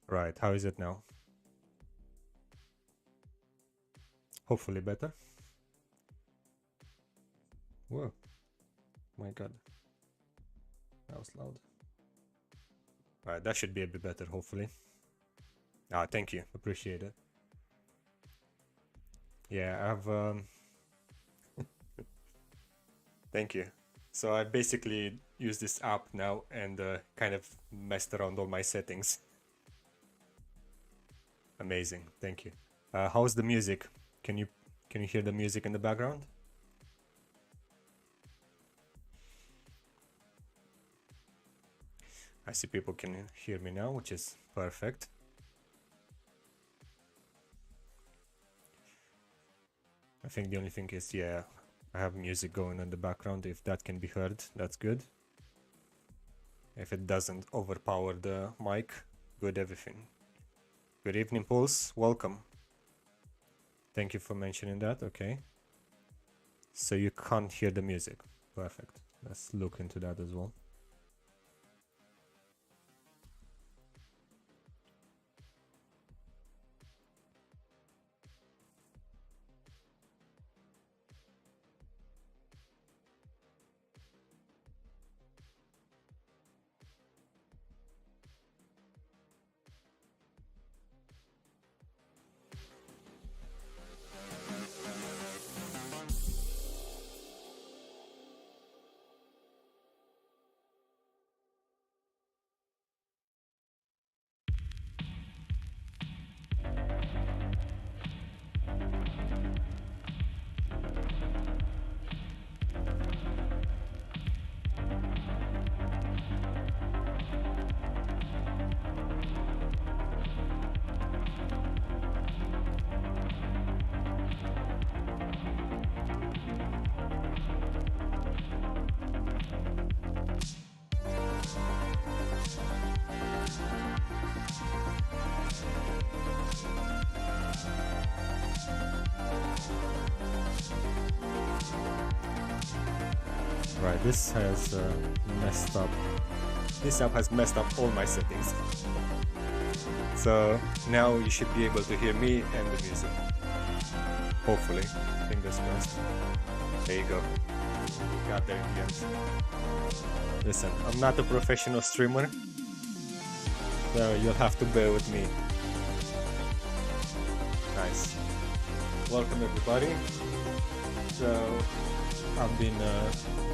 Right, how is it now? Hopefully better. Whoa, my god, that was loud. Alright, that should be a bit better, hopefully. Ah, thank you, appreciate it. Yeah, I've thank you. So I basically use this app now and kind of messed around all my settings. Amazing, thank you. How's the music? Can you hear the music in the background? I see people can hear me now, which is perfect. I think the only thing is, yeah, I have music going in the background. If that can be heard, that's good. If it doesn't overpower the mic, good everything. Good evening, Pulse. Welcome. Thank you for mentioning that. Okay. So you can't hear the music. Perfect. Let's look into that as well. Right, this has messed up. This app has messed up all my settings. So now you should be able to hear me and the music. Hopefully. Fingers crossed. There you go. Got there in the end. Listen, I'm not a professional streamer, so you'll have to bear with me. Nice. Welcome everybody. So I've been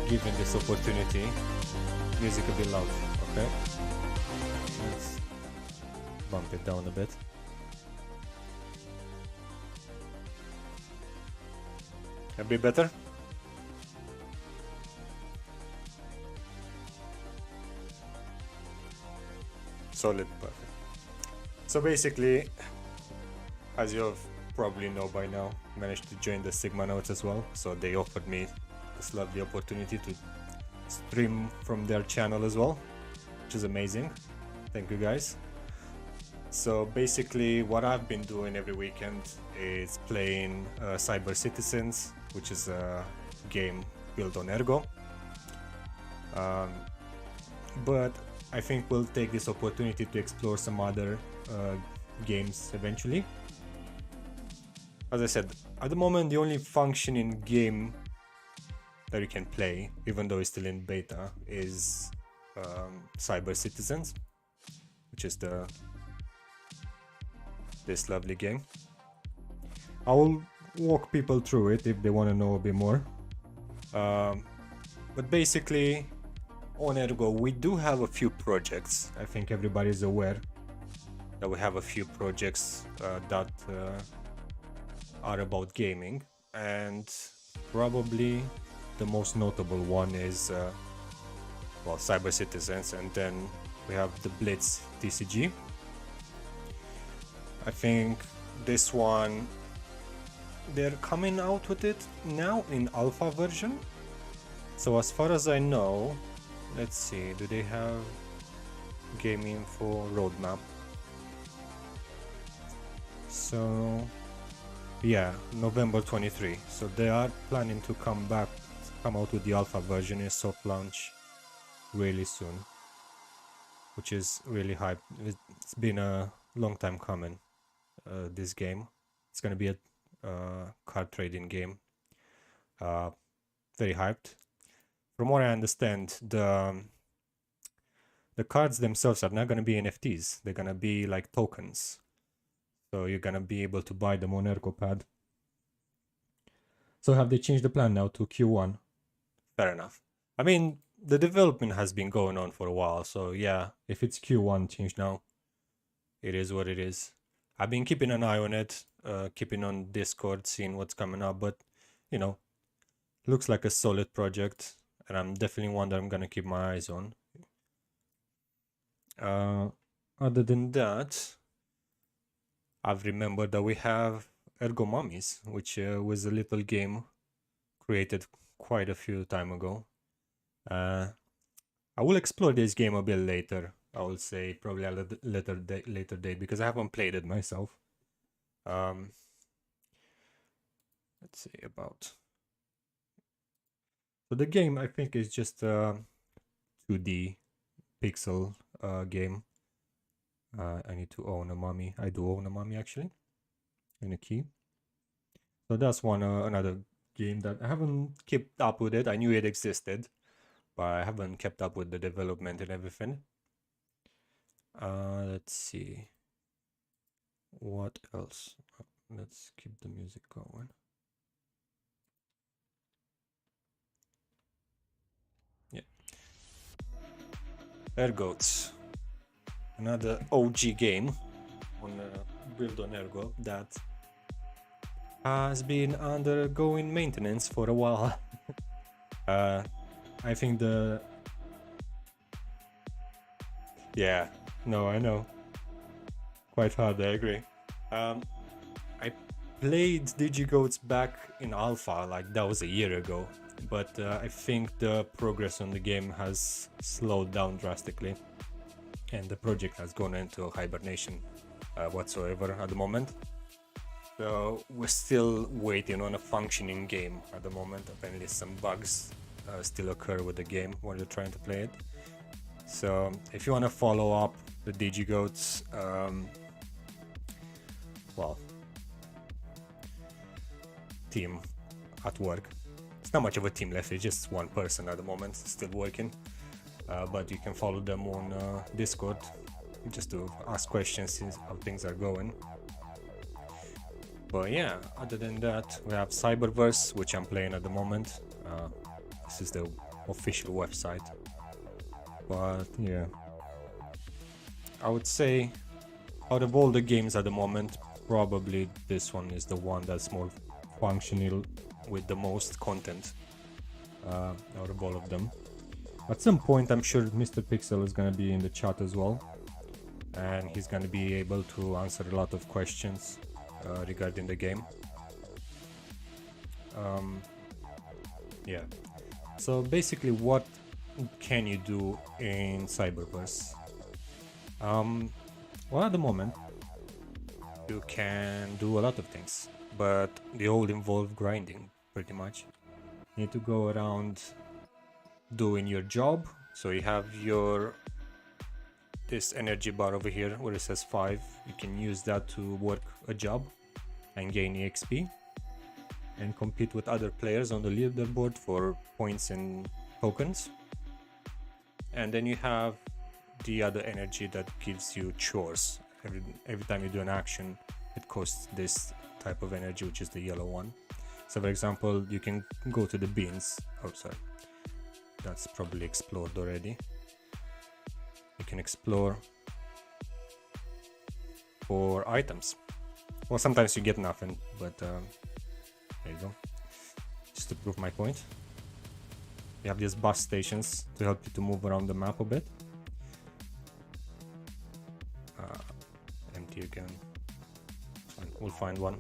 given this opportunity. Music a bit loud, okay? Let's bump it down a bit. A bit better? Solid, perfect. So basically, as you probably know by now, managed to join the Sigmanauts as well. So they offered me this lovely opportunity to stream from their channel as well, which is amazing. Thank you guys. So basically what I've been doing every weekend is playing Cyber Citizens, which is a game built on Ergo. But I think we'll take this opportunity to explore some other games eventually. As I said, at the moment the only functioning game that you can play, even though it's still in beta, is Cyber Citizens, which is this lovely game. I will walk people through it if they want to know a bit more. But basically, on Ergo, we do have a few projects. I think everybody's aware that we have a few projects that are about gaming, and probably the most notable one is well, Cyber Citizens, and then we have the Blitz TCG. I think this one, they're coming out with it now in alpha version. So as far as I know, let's see, do they have game info roadmap? So yeah, November 23. So they are planning to come out with the alpha version in soft launch really soon, which is really hype. It's been a long time coming. This game, it's gonna be a card trading game. Very hyped. From what I understand, the cards themselves are not gonna be NFTs. They're gonna be like tokens. So you're gonna be able to buy them on Ergo pad. So have they changed the plan now to Q1? Fair enough. I mean, the development has been going on for a while, so yeah, if it's Q1 change now, it is what it is. I've been keeping an eye on it, keeping on Discord, seeing what's coming up, but you know, looks like a solid project, and I'm definitely one that I'm gonna keep my eyes on. Other than that, I've remembered that we have Ergo Mummies, which was a little game created quite a few time ago. I will explore this game a bit later. I will say probably a later date because I haven't played it myself. Let's see about. So the game I think is just a 2D pixel game. I need to own a mummy. I do own a mummy actually, and a key. So that's one another game that I haven't kept up with it. I knew it existed, but I haven't kept up with the development and everything. Let's see. What else? Let's keep the music going. Yeah. Ergots. Another OG game on build on Ergo that has been undergoing maintenance for a while. I think yeah, no, I know. Quite hard, I agree. I played DigiGoats back in alpha, like that was a year ago, but I think the progress on the game has slowed down drastically, and the project has gone into hibernation whatsoever at the moment. So we're still waiting on a functioning game at the moment. Apparently some bugs still occur with the game when you're trying to play it. So if you want to follow up the DigiGoats, well, team at work. It's not much of a team left, it's just one person at the moment still working. But you can follow them on Discord just to ask questions, see how things are going. But yeah, other than that, we have Cyberverse, which I'm playing at the moment. This is the official website. But yeah, I would say out of all the games at the moment, probably this one is the one that's more functional with the most content out of all of them. At some point, I'm sure Mr. Pixel is gonna be in the chat as well, and he's gonna be able to answer a lot of questions regarding the game. Yeah, so basically what can you do in Cyberverse? Well, at the moment you can do a lot of things, but they all involve grinding pretty much. You need to go around doing your job. So you have this energy bar over here where it says 5. You can use that to work a job and gain EXP and compete with other players on the leaderboard for points and tokens. And then you have the other energy that gives you chores. Every time you do an action, it costs this type of energy, which is the yellow one. So for example, you can go to the bins. Oh, sorry, that's probably explored already. You can explore for items. Well, sometimes you get nothing, but there you go. Just to prove my point. You have these bus stations to help you to move around the map a bit. Empty again. Fine. We'll find one.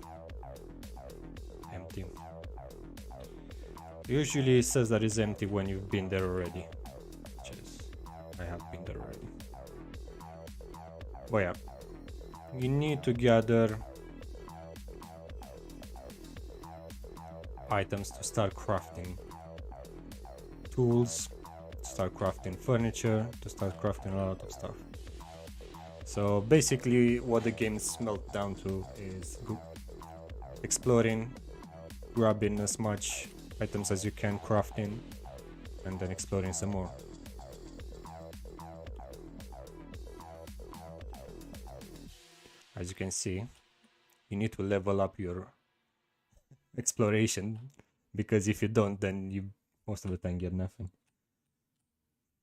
Empty. Usually it says that it's empty when you've been there already. Which is, I have been there already. But yeah, you need to gather items to start crafting tools, to start crafting furniture, to start crafting a lot of stuff. So basically what the game smelt down to is exploring, grabbing as much items as you can, crafting, and then exploring some more. As you can see, you need to level up your exploration, because if you don't, then you most of the time get nothing.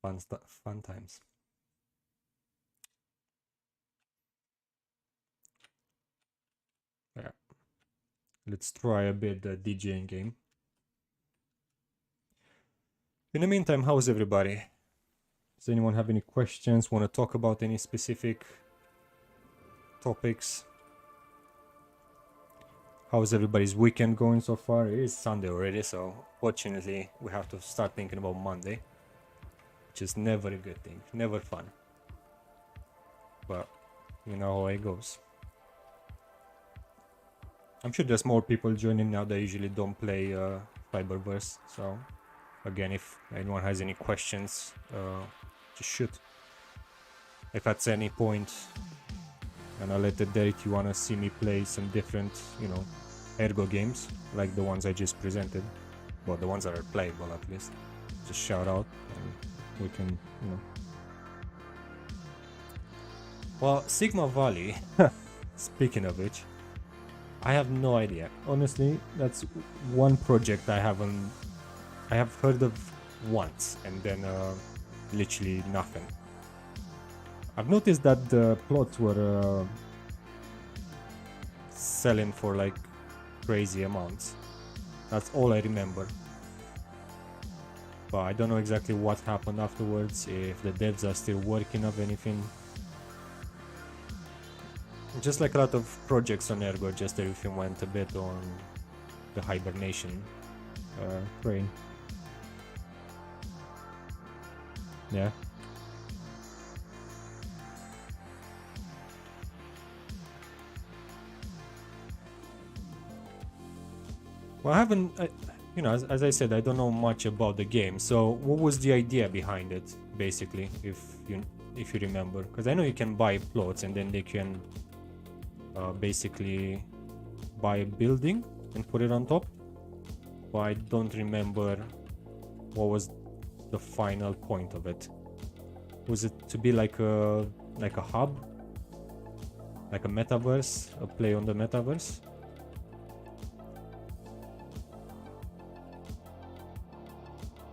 Fun stuff, fun times. Yeah. Let's try a bit the DJing game. In the meantime, how's everybody? Does anyone have any questions? Want to talk about any specific topics? How's everybody's weekend going so far? It is Sunday already, so fortunately we have to start thinking about Monday, which is never a good thing, never fun. But you know how it goes. I'm sure there's more people joining now that usually don't play Cyberverse, so again, if anyone has any questions, just shoot. If at any point, and I'll let it there if you want to see me play some different, you know, Ergo games, like the ones I just presented, well, the ones that are playable at least, just shout out and we can, you know. Well, Sigma Valley, speaking of which, I have no idea. Honestly, that's one project I have heard of once, and then literally nothing. I've noticed that the plots were selling for like crazy amounts. That's all I remember. But I don't know exactly what happened afterwards, if the devs are still working on anything. Just like a lot of projects on Ergo, just everything went a bit on the hibernation train. Yeah. Well, I haven't, you know, as I said, I don't know much about the game. So, what was the idea behind it, basically, if you remember? Because I know you can buy plots, and then they can basically buy a building and put it on top. But I don't remember what was the final point of it. Was it to be like a hub, like a metaverse, a play on the metaverse?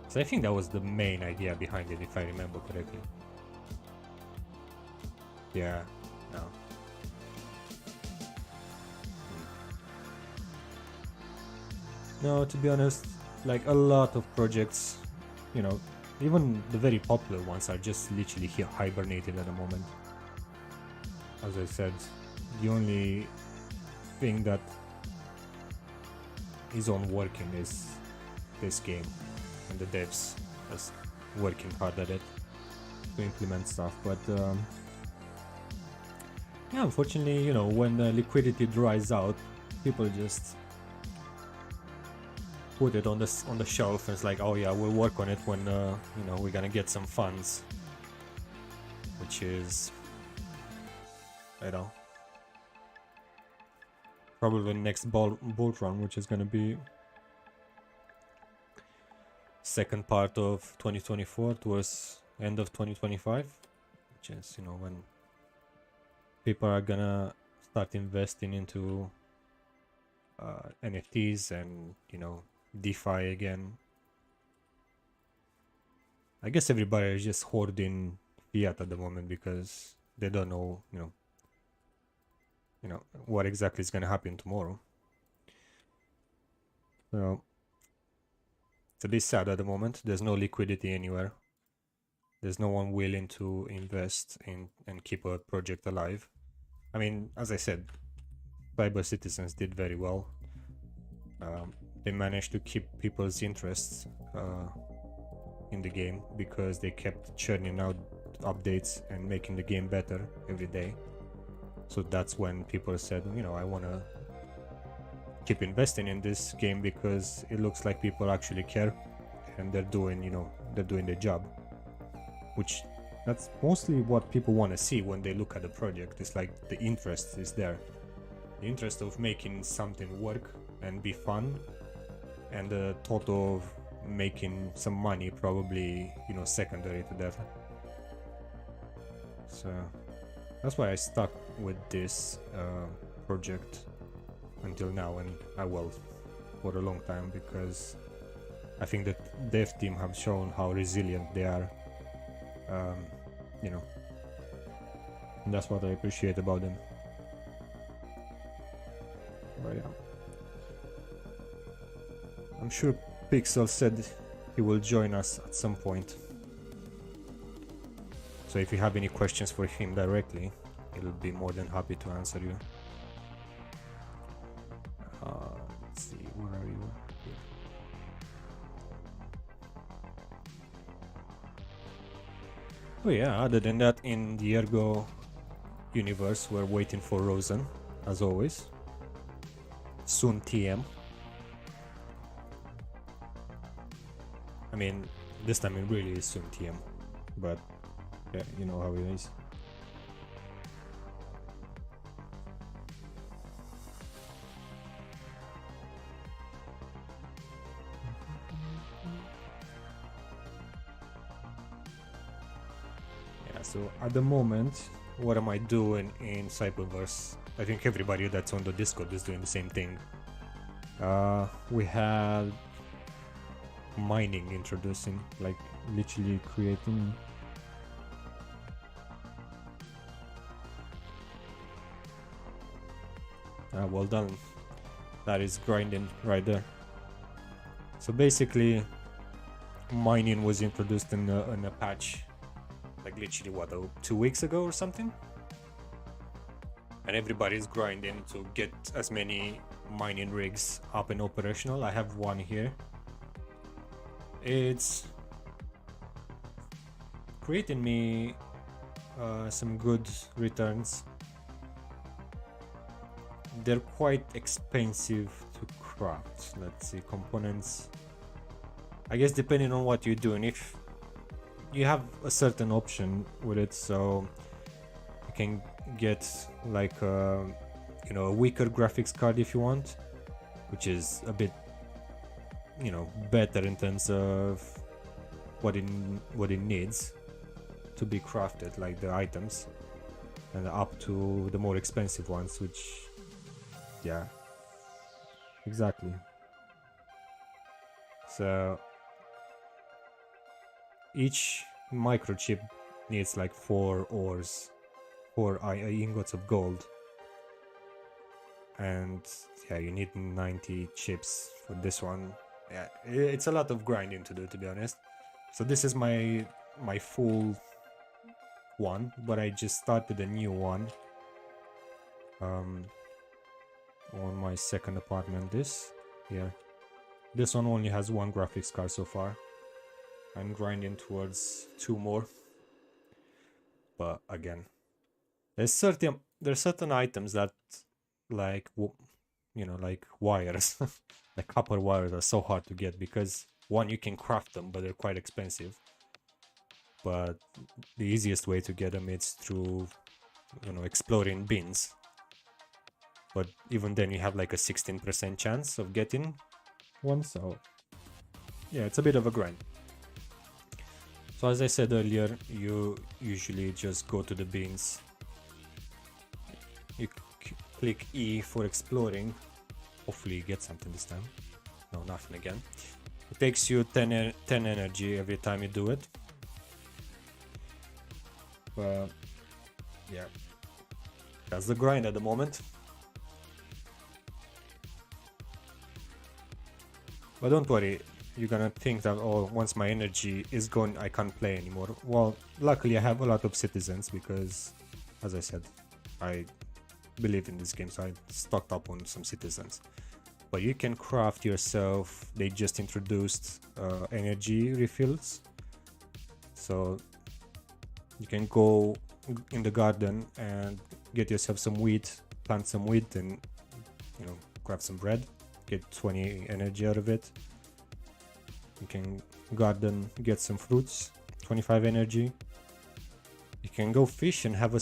So I think that was the main idea behind it, if I remember correctly. Yeah, no. No, to be honest, like a lot of projects, you know, even the very popular ones are just literally hibernated at the moment. As I said, the only thing that is on working is this game, and the devs are working hard at it to implement stuff. But yeah, unfortunately, you know, when liquidity dries out, people just put it on the shelf, and it's like, oh yeah, we'll work on it when you know, we're gonna get some funds, which is, you know, probably the next bull run, which is gonna be second part of 2024 towards end of 2025, which is, you know, when people are gonna start investing into NFTs and, you know, DeFi again. I guess everybody is just hoarding fiat at the moment because they don't know, you know what exactly is going to happen tomorrow. So it's a bit sad at the moment. There's no liquidity anywhere. There's no one willing to invest in and keep a project alive. I mean, as I said, Cyber Citizens did very well. They managed to keep people's interests in the game because they kept churning out updates and making the game better every day. So that's when people said, you know, I want to keep investing in this game because it looks like people actually care and they're doing, you know, they're doing their job, which That's mostly what people want to see when they look at the project. It's like the interest is there. The interest of making something work and be fun, and the thought of making some money, probably, you know, secondary to that. So that's why I stuck with this project until now, and I will for a long time, because I think that dev team have shown how resilient they are, you know, and that's what I appreciate about them. But yeah, I'm sure Pixel said he will join us at some point, so if you have any questions for him directly, he'll be more than happy to answer you. Let's see, where are you? Here. Oh yeah, other than that, in the Ergo universe, we're waiting for Rosen, as always. Soon TM. I mean, this time it really is soon TM, but yeah, you know how it is. Yeah, so at the moment, what am I doing in Cyberverse? I think everybody that's on the Discord is doing the same thing. We had mining introducing, like literally creating. Well done. That is grinding right there. So basically, mining was introduced in a patch, like literally what, 2 weeks ago or something, and everybody's grinding to get as many mining rigs up and operational. I have one here. It's creating me some good returns. They're quite expensive to craft. Let's see, components, I guess depending on what you're doing. If you have a certain option with it, so you can get like you know, a weaker graphics card if you want, which is a bit, you know, better in terms of what it needs to be crafted, like the items, and up to the more expensive ones, which, yeah, exactly. So each microchip needs like 4 ores, 4 ingots of gold, and yeah, you need 90 chips for this one. Yeah, it's a lot of grinding to do, to be honest. So this is my full one, but I just started a new one on my second apartment. This one only has 1 graphics card so far. I'm grinding towards 2 more, but again, there's certain items that, like, you know, like wires, like copper wires, are so hard to get, because one, you can craft them, but they're quite expensive. But the easiest way to get them is through, you know, exploring bins. But even then, you have like a 16% chance of getting one, so yeah, it's a bit of a grind. So as I said earlier, you usually just go to the bins. You click E for exploring. Hopefully you get something this time. No, nothing again. It takes you 10 energy every time you do it. But yeah, that's the grind at the moment. But don't worry, you're gonna think that, oh, once my energy is gone, I can't play anymore. Well, luckily I have a lot of citizens, because, as I said, I believe in this game, so I stocked up on some citizens. But you can craft yourself. They just introduced energy refills, so you can go in the garden and get yourself some wheat, plant some wheat, and, you know, craft some bread, get 20 energy out of it. You can garden, get some fruits, 25 energy. You can go fish and have a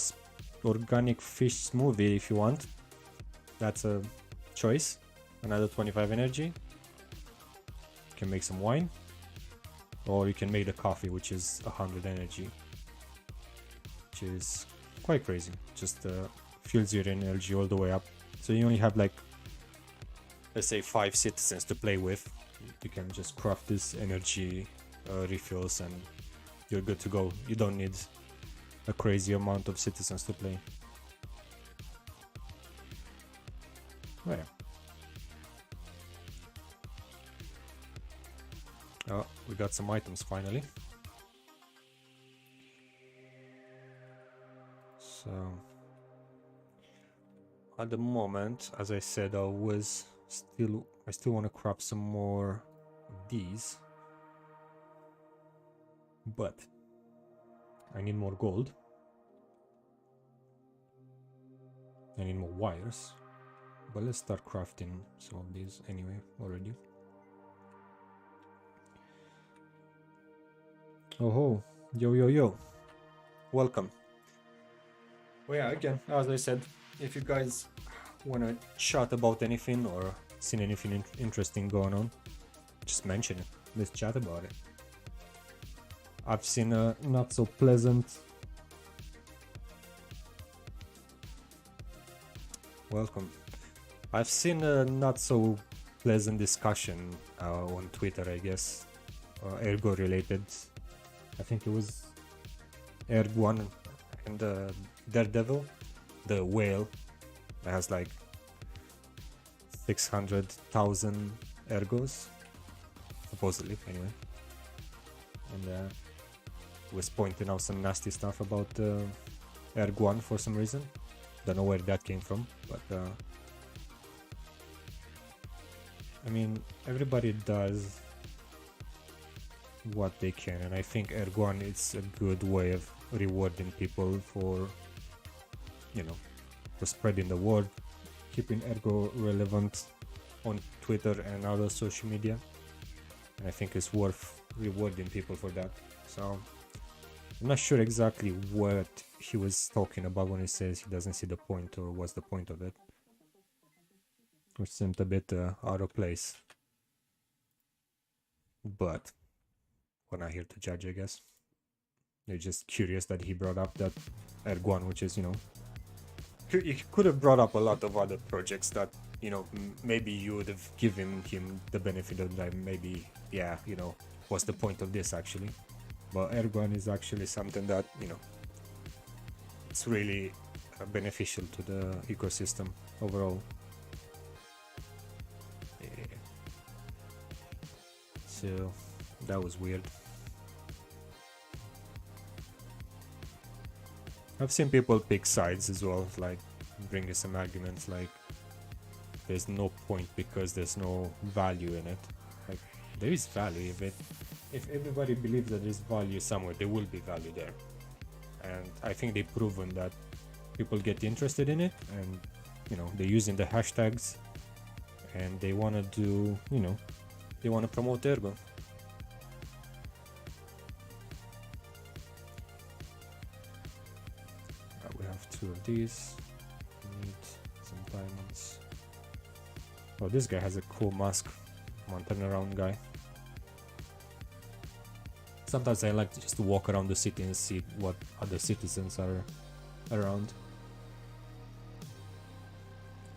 organic fish smoothie if you want. That's a choice. Another 25 energy. You can make some wine. Or you can make the coffee, which is 100 energy. Which is quite crazy. Just fills your energy all the way up. So you only have like, let's say 5 citizens to play with. You can just craft this energy refills and you're good to go. You don't need a crazy amount of citizens to play. Oh yeah. Oh, we got some items finally. So at the moment, as I said, I still want to craft some more of these, but I need more gold. I need more wires, but let's start crafting some of these anyway already. Oh ho, yo, welcome. Well, yeah, again, as I said, if you guys want to chat about anything or seen anything interesting going on, just mention it. Let's chat about it. I've seen a not so pleasant... Welcome. I've seen a not so pleasant discussion on Twitter, I guess, Ergo related. I think it was Ergo and Daredevil, the whale that has like 600,000 ergos, supposedly, anyway. And was pointing out some nasty stuff about Ergo for some reason. Don't know where that came from, but I mean, everybody does what they can, and I think Ergo is a good way of rewarding people for, you know, for spreading the word, keeping Ergo relevant on Twitter and other social media, and I think it's worth rewarding people for that. So I'm not sure exactly what he was talking about when he says he doesn't see the point, or what's the point of it, which seemed a bit out of place, but we're not here to judge, I guess. They're just curious that he brought up that Ergo, which is, you know, he could have brought up a lot of other projects that, you know, maybe you would have given him the benefit of that. Maybe, yeah, you know, what's the point of this actually? But Ergo is actually something that, you know, it's really beneficial to the ecosystem overall. Yeah. So that was weird. I've seen people pick sides as well, like bringing some arguments like there's no point because there's no value in it. Like, there is value if everybody believes that there's value somewhere, there will be value there. And I think they've proven that people get interested in it, and, you know, they're using the hashtags, and they want to do, you know, they want to promote Ergo. We have 2 of these. We need some diamonds. Oh, this guy has a cool mask. Come on, turn around, guy. Sometimes I like just to walk around the city and see what other citizens are around.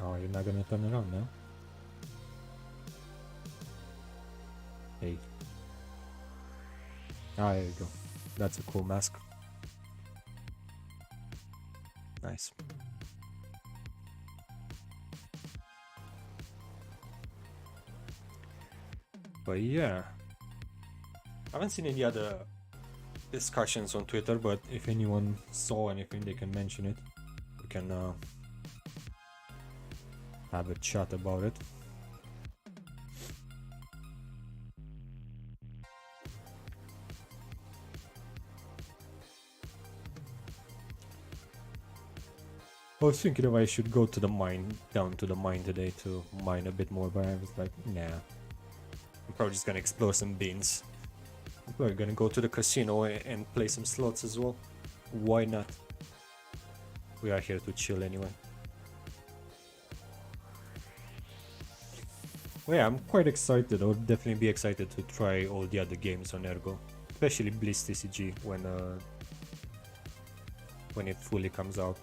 Oh, you're not gonna turn around now? Hey. Ah, there you go. That's a cool mask. Nice. But yeah, I haven't seen any other discussions on Twitter, but if anyone saw anything, they can mention it. We can have a chat about it. I was thinking if I should go to the mine, down to the mine today to mine a bit more, but I was like, nah. I'm probably just gonna explore some beans. I'm probably gonna go to the casino and play some slots as well. Why not? We are here to chill anyway. Well, yeah, I'm quite excited. I would definitely be excited to try all the other games on Ergo, especially Bliss TCG when it fully comes out.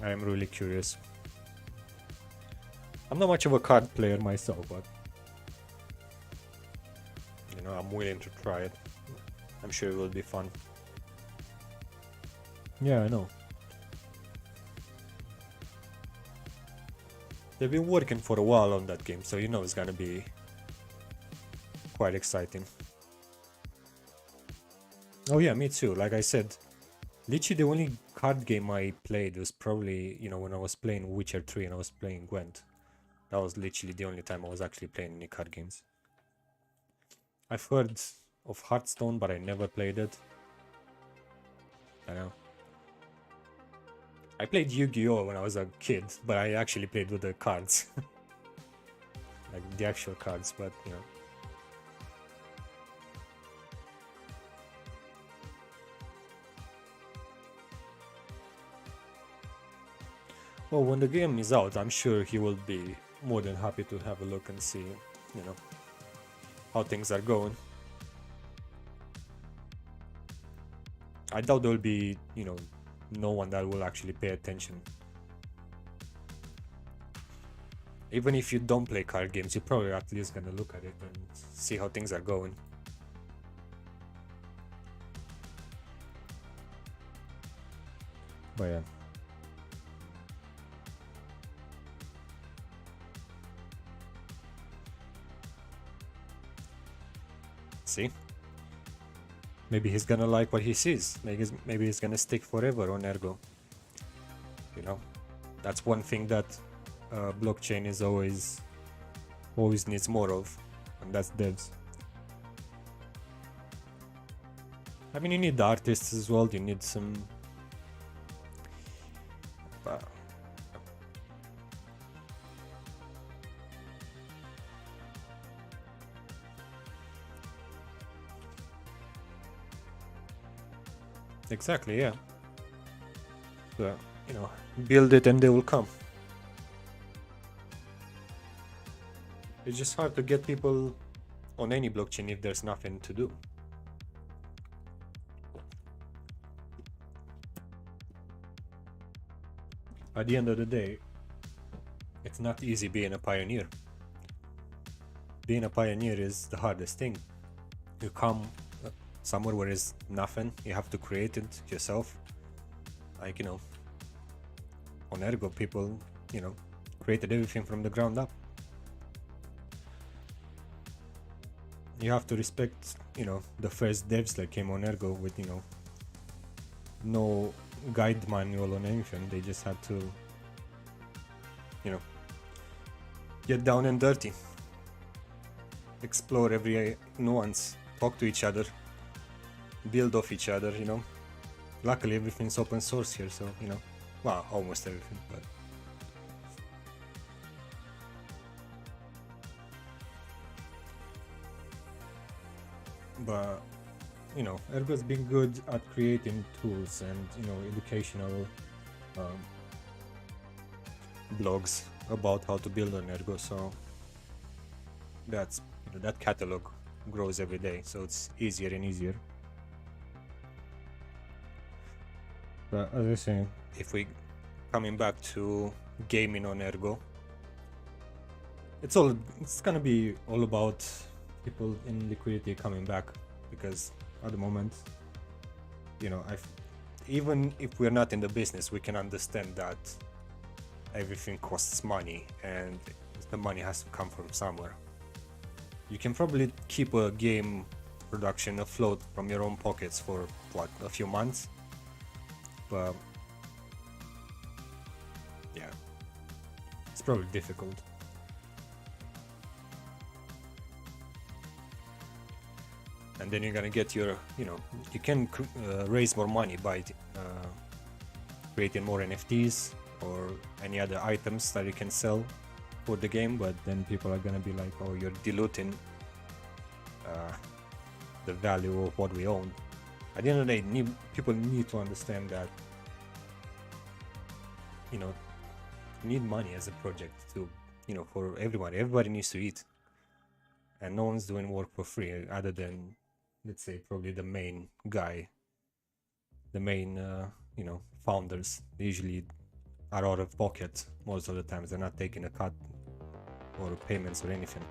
I am really curious. I'm not much of a card player myself, but you know, I'm willing to try it. I'm sure it will be fun. Yeah, I know. They've been working for a while on that game, so you know it's gonna be quite exciting. Oh yeah, me too. Like I said, literally the only card game I played was probably, you know, when I was playing Witcher 3 and I was playing Gwent. That was literally the only time I was actually playing any card games. I've heard of Hearthstone, but I never played it. I know. I played Yu-Gi-Oh! When I was a kid, but I actually played with the cards. Like the actual cards, but you know. Well, when the game is out, I'm sure he will be more than happy to have a look and see, you know, how things are going. I doubt there will be, you know, no one that will actually pay attention. Even if you don't play card games, you're probably at least gonna look at it and see how things are going. But yeah. See? Maybe he's gonna like what he sees. Maybe he's gonna stick forever on Ergo. You know, that's one thing that blockchain is always needs more of, and that's devs. I mean, you need the artists as well. You need some. Exactly, yeah. So, you know, build it and they will come. It's just hard to get people on any blockchain if there's nothing to do. At the end of the day, it's not easy being a pioneer. Being a pioneer is the hardest thing. You come somewhere where there's nothing, you have to create it yourself. Like, you know, on Ergo, people, you know, created everything from the ground up. You have to respect, you know, the first devs that came on Ergo with, you know, no guide manual on anything. They just had to, you know, get down and dirty, explore every nuance, talk to each other, build off each other, you know. Luckily everything's open source here, so, you know, well, almost everything, but you know, Ergo's been good at creating tools and, you know, educational blogs about how to build on Ergo, so that's, you know, that catalog grows every day, so it's easier and easier. But as I say, if we coming back to gaming on Ergo, it's gonna be all about people in liquidity coming back, because at the moment, you know, even if we're not in the business, we can understand that everything costs money and the money has to come from somewhere. You can probably keep a game production afloat from your own pockets for what, a few months, but yeah, it's probably difficult. And then you're gonna get your, you know, you can raise more money by creating more NFTs or any other items that you can sell for the game, but then people are gonna be like, oh, you're diluting the value of what we own. At the end of the day, people need to understand that, you know, you need money as a project to, you know, for everybody. Everybody needs to eat. And no one's doing work for free other than, let's say, probably the main guy, the main, you know, founders. They usually are out of pocket most of the times. They're not taking a cut or payments or anything.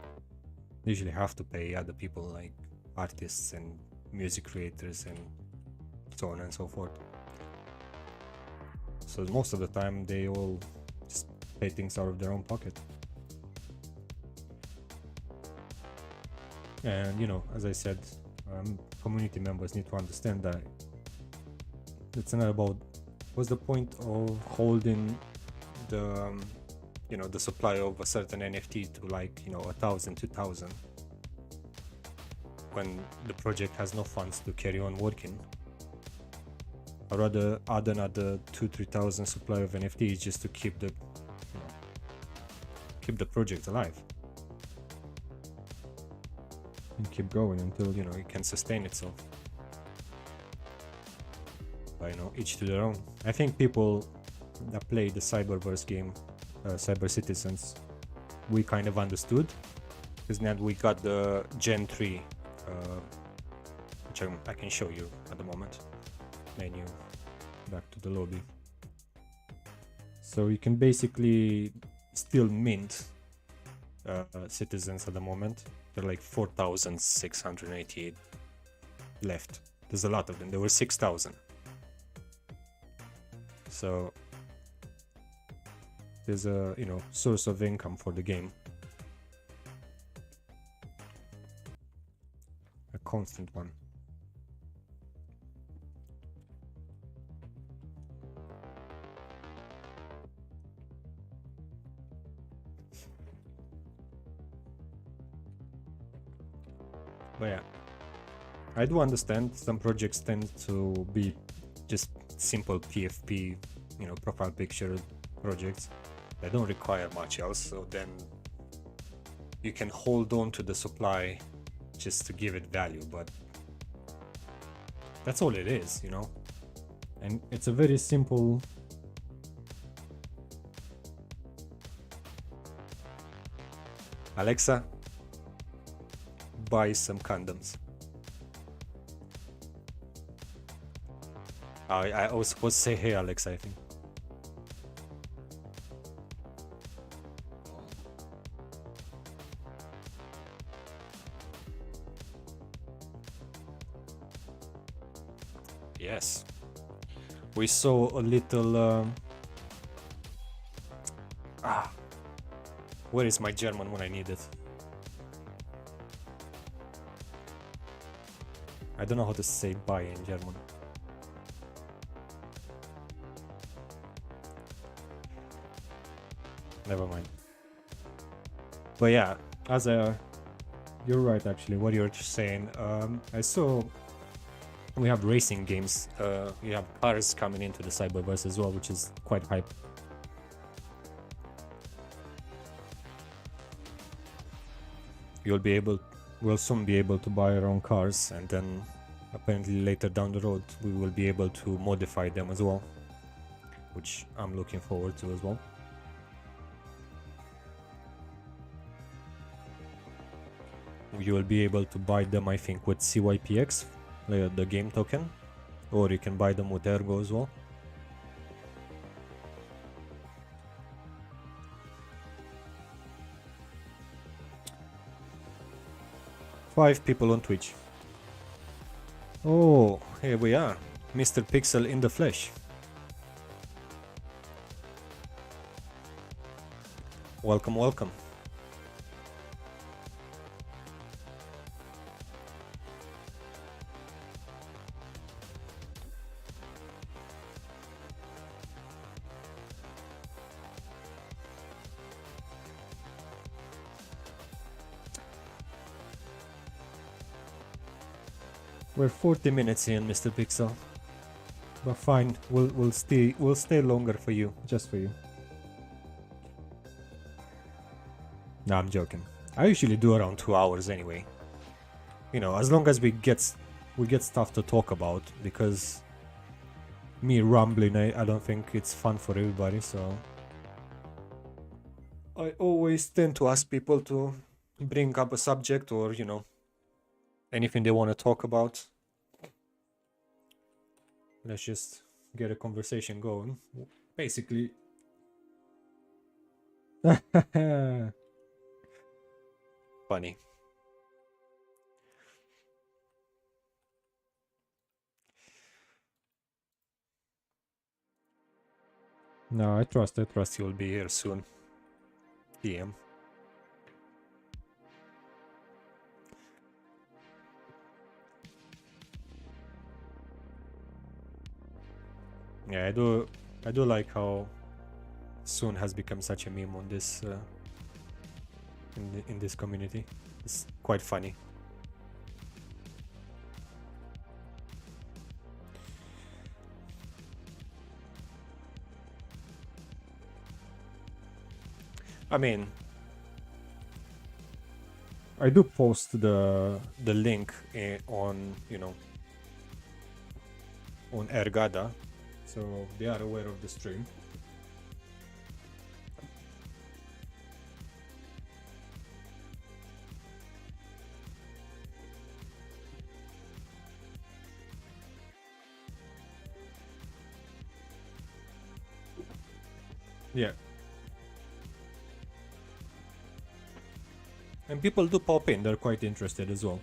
They usually have to pay other people like artists and music creators and so on and so forth. So most of the time they all just pay things out of their own pocket. And you know, as I said, community members need to understand that it's not about what's the point of holding the you know, the supply of a certain NFT to like, you know, 1,000, 2,000 when the project has no funds to carry on working. I'd rather add another 2,000-3,000 supply of NFTs just to keep the, you know, keep the project alive and keep going until, you know, it can sustain itself. But, you know, each to their own. I think people that play the Cyberverse game, Cyber Citizens, we kind of understood, because now we got the Gen 3, which I can show you at the moment. Menu, back to the lobby. So you can basically still mint citizens at the moment. There are like 4,688 left. There's a lot of them. There were 6,000. So there's a, you know, source of income for the game. A constant one. But yeah, I do understand some projects tend to be just simple PFP, you know, profile picture projects that don't require much else, so then you can hold on to the supply just to give it value, but that's all it is, you know. And it's a very simple Alexa, buy some condoms. I was supposed to say hey Alexa, I think. Yes. We saw a little where is my German when I need it? I don't know how to say bye in German. Never mind. But yeah, as you're right actually, what you're saying. I saw we have racing games. You have cars coming into the Cyberverse as well, which is quite hype. We'll soon be able to buy our own cars, and then apparently later down the road we will be able to modify them as well, which I'm looking forward to as well. You will be able to buy them, I think, with CYPX, the game token, or you can buy them with Ergo as well. Five people on Twitch. Oh, here we are. Mr. Pixel in the flesh. Welcome, welcome. We're 40 minutes in, Mr. Pixel. But fine, we'll stay longer for you, just for you. No, I'm joking. I usually do around 2 hours anyway. You know, as long as we get we get stuff to talk about, because me rambling, I don't think it's fun for everybody, so I always tend to ask people to bring up a subject or, you know, anything they want to talk about. Let's just get a conversation going. Basically. Funny. No, I trust you'll be here soon. DM. Yeah, I do like how soon has become such a meme on this in this community. It's quite funny. I mean, I do post the link on, you know, on Ergada, so they are aware of the stream. Yeah. And people do pop in, they're quite interested as well.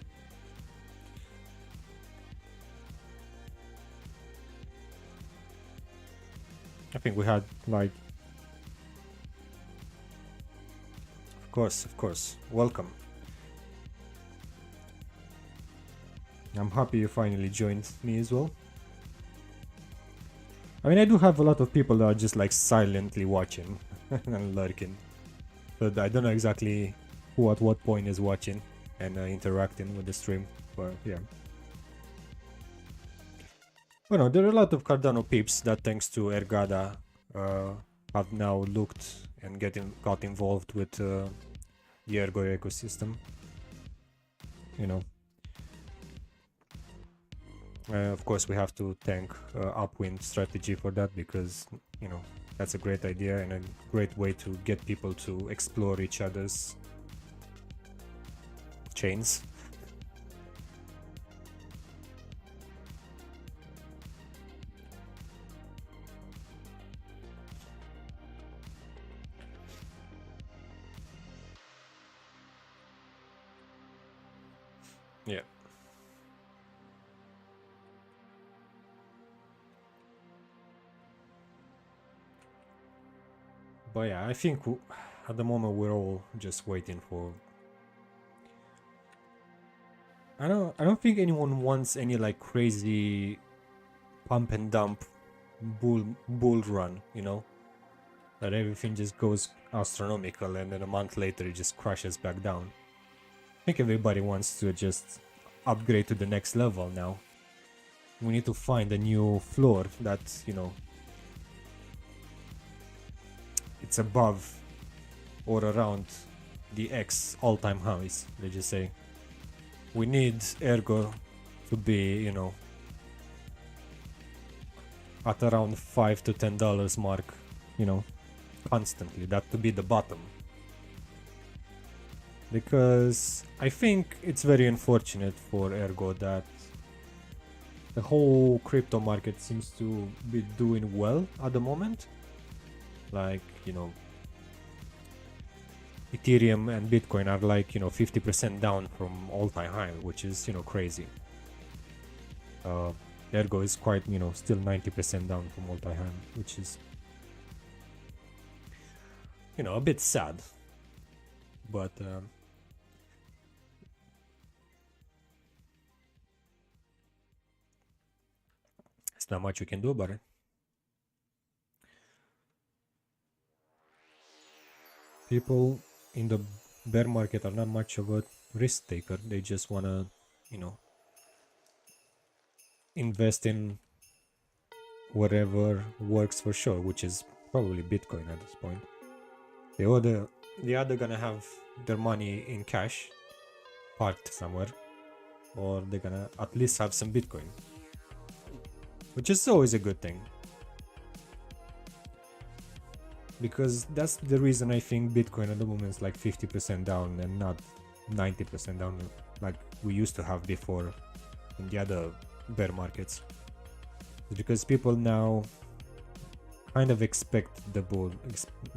I think we had like... Of course. Welcome. I'm happy you finally joined me as well. I mean, I do have a lot of people that are just like silently watching and lurking. But I don't know exactly who at what point is watching and interacting with the stream. But yeah. Well, no, there are a lot of Cardano peeps that, thanks to Ergada, have now looked and got involved with the Ergo ecosystem. You know. Of course, we have to thank Upwind Strategy for that, because, you know, that's a great idea and a great way to get people to explore each other's chains. Yeah. But yeah, I think at the moment we're all just waiting for... I don't think anyone wants any like crazy pump and dump bull run, you know? That everything just goes astronomical and then a month later it just crashes back down. I think everybody wants to just upgrade to the next level now. We need to find a new floor that, you know, it's above or around the X all-time highs, let's just say. We need Ergo to be, you know, at around $5 to $10 mark, you know, constantly. That to be the bottom. Because I think it's very unfortunate for Ergo that the whole crypto market seems to be doing well at the moment. Like, you know, Ethereum and Bitcoin are like, you know, 50% down from all-time high, which is, you know, crazy. Ergo is quite, you know, still 90% down from all-time high, which is, you know, a bit sad. But there's not much we can do about it. People in the bear market are not much of a risk taker. They just want to, you know, invest in whatever works for sure, which is probably Bitcoin at this point. They are gonna have their money in cash parked somewhere, or they're gonna at least have some Bitcoin, which is always a good thing. Because that's the reason I think Bitcoin at the moment is like 50% down and not 90% down like we used to have before in the other bear markets. It's because people now kind of expect the bull,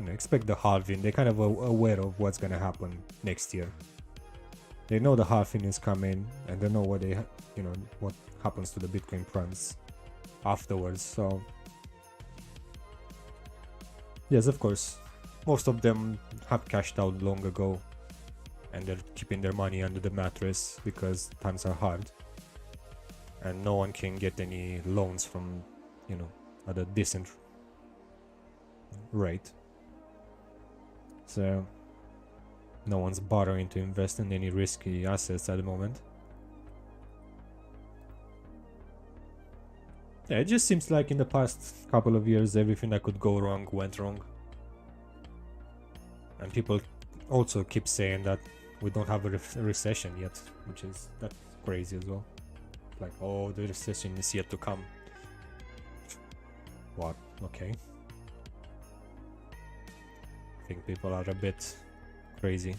expect the halving. They're kind of aware of what's gonna happen next year. They know the halving is coming, and they know what what happens to the Bitcoin price afterwards. So yes, of course, most of them have cashed out long ago, and they're keeping their money under the mattress because times are hard, and no one can get any loans from, at a decent rate. So no one's borrowing to invest in any risky assets at the moment. Yeah, it just seems like in the past couple of years, everything that could go wrong went wrong. And people also keep saying that we don't have a recession yet, that's crazy as well. Like, oh, the recession is yet to come. What? Okay. I think people are a bit crazy.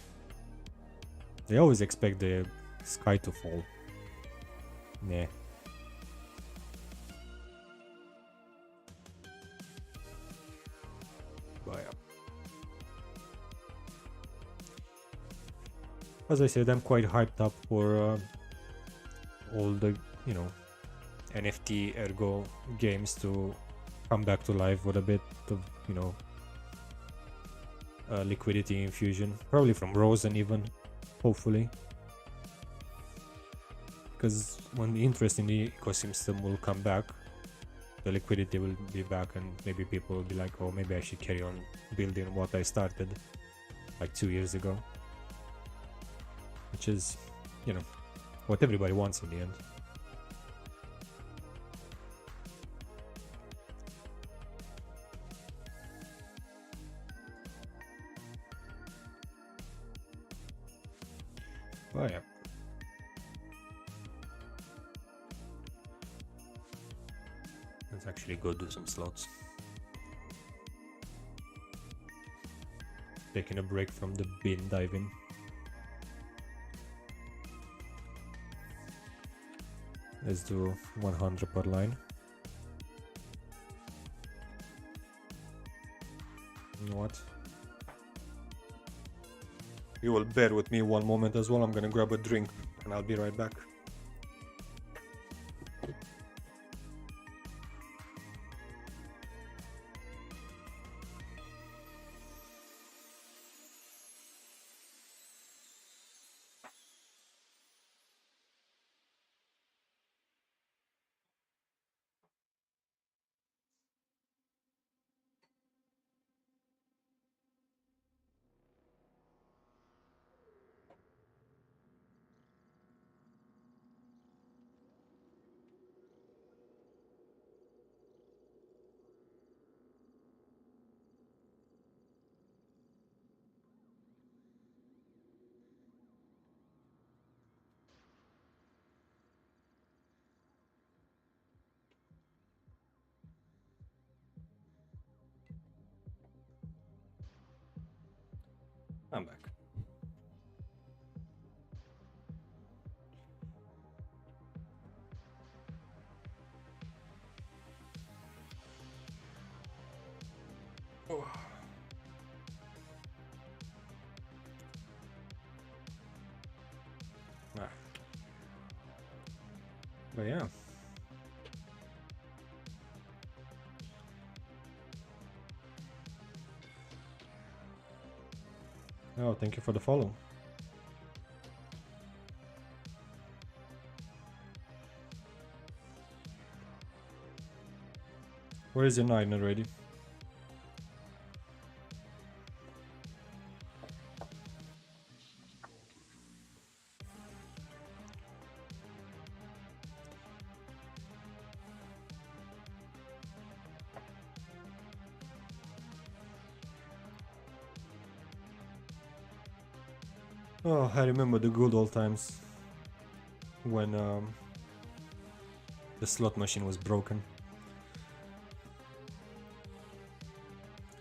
They always expect the sky to fall. Nah. But yeah. As I said, I'm quite hyped up for all the, NFT Ergo games to come back to life with a bit of, liquidity infusion. Probably from Rosen even, hopefully. Because when the interest in the ecosystem will come back, the liquidity will be back, and maybe people will be like, oh, maybe I should carry on building what I started like 2 years ago. Which is, what everybody wants in the end. Oh yeah. Let's actually go do some slots. Taking a break from the bin diving. Let's do 100 per line. You know what? You will bear with me one moment as well. I'm gonna grab a drink and I'll be right back. I'm back. Oh. Ah. But yeah. Oh, thank you for the follow. Where is your 9 already? Oh, I remember the good old times when the slot machine was broken.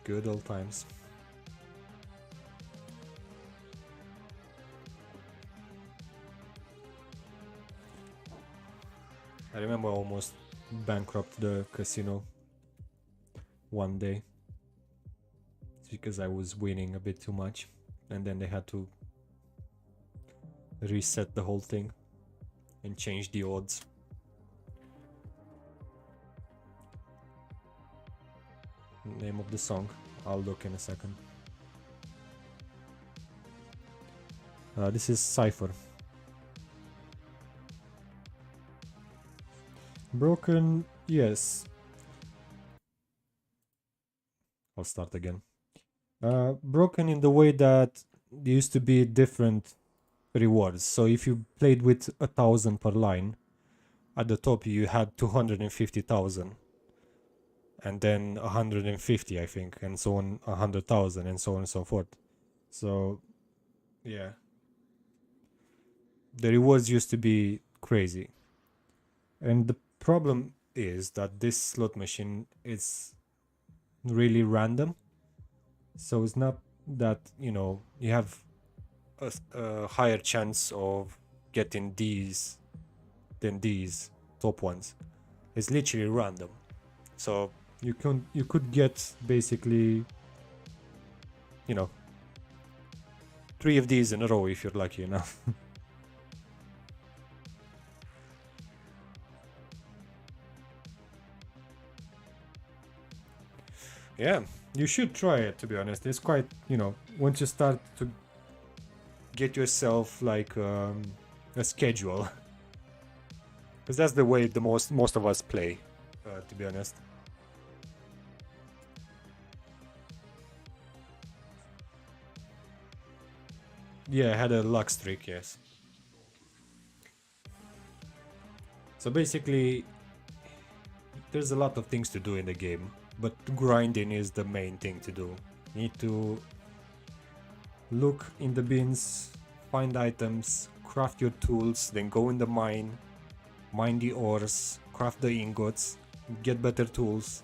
Good old times. I remember I almost bankrupt the casino one day. It's because I was winning a bit too much, and then they had to reset the whole thing and change the odds. Name of the song, I'll look in a second. This is Cypher. Broken, yes. I'll start again. Broken in the way that there used to be different rewards. So if you played with 1,000 per line, at the top you had 250,000, and then 150, I think, and so on, 100,000, and so on and so forth. So yeah, the rewards used to be crazy, and the problem is that this slot machine is really random. So it's not that, you know, you have a higher chance of getting these than these top ones. It's literally random. So you could get basically, you know, 3 of these in a row if you're lucky enough. Yeah, you should try it, to be honest. It's quite, you know, once you start to get yourself like a schedule, because that's the way the most of us play, to be honest. Yeah, I had a luck streak, yes. So basically, there's a lot of things to do in the game, but grinding is the main thing to do. You need to look in the bins, find items, craft your tools, then go in the mine the ores, craft the ingots, get better tools,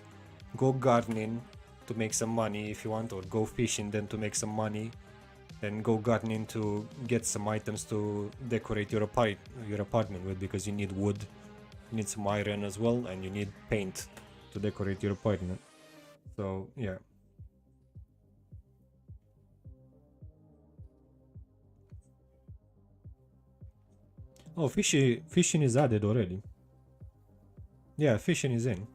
go gardening to make some money if you want, or go fishing then to make some money, then go gardening to get some items to decorate your apartment with, because you need wood, you need some iron as well, and you need paint to decorate your apartment. So yeah. Oh, fishing is added already. Yeah, fishing is in.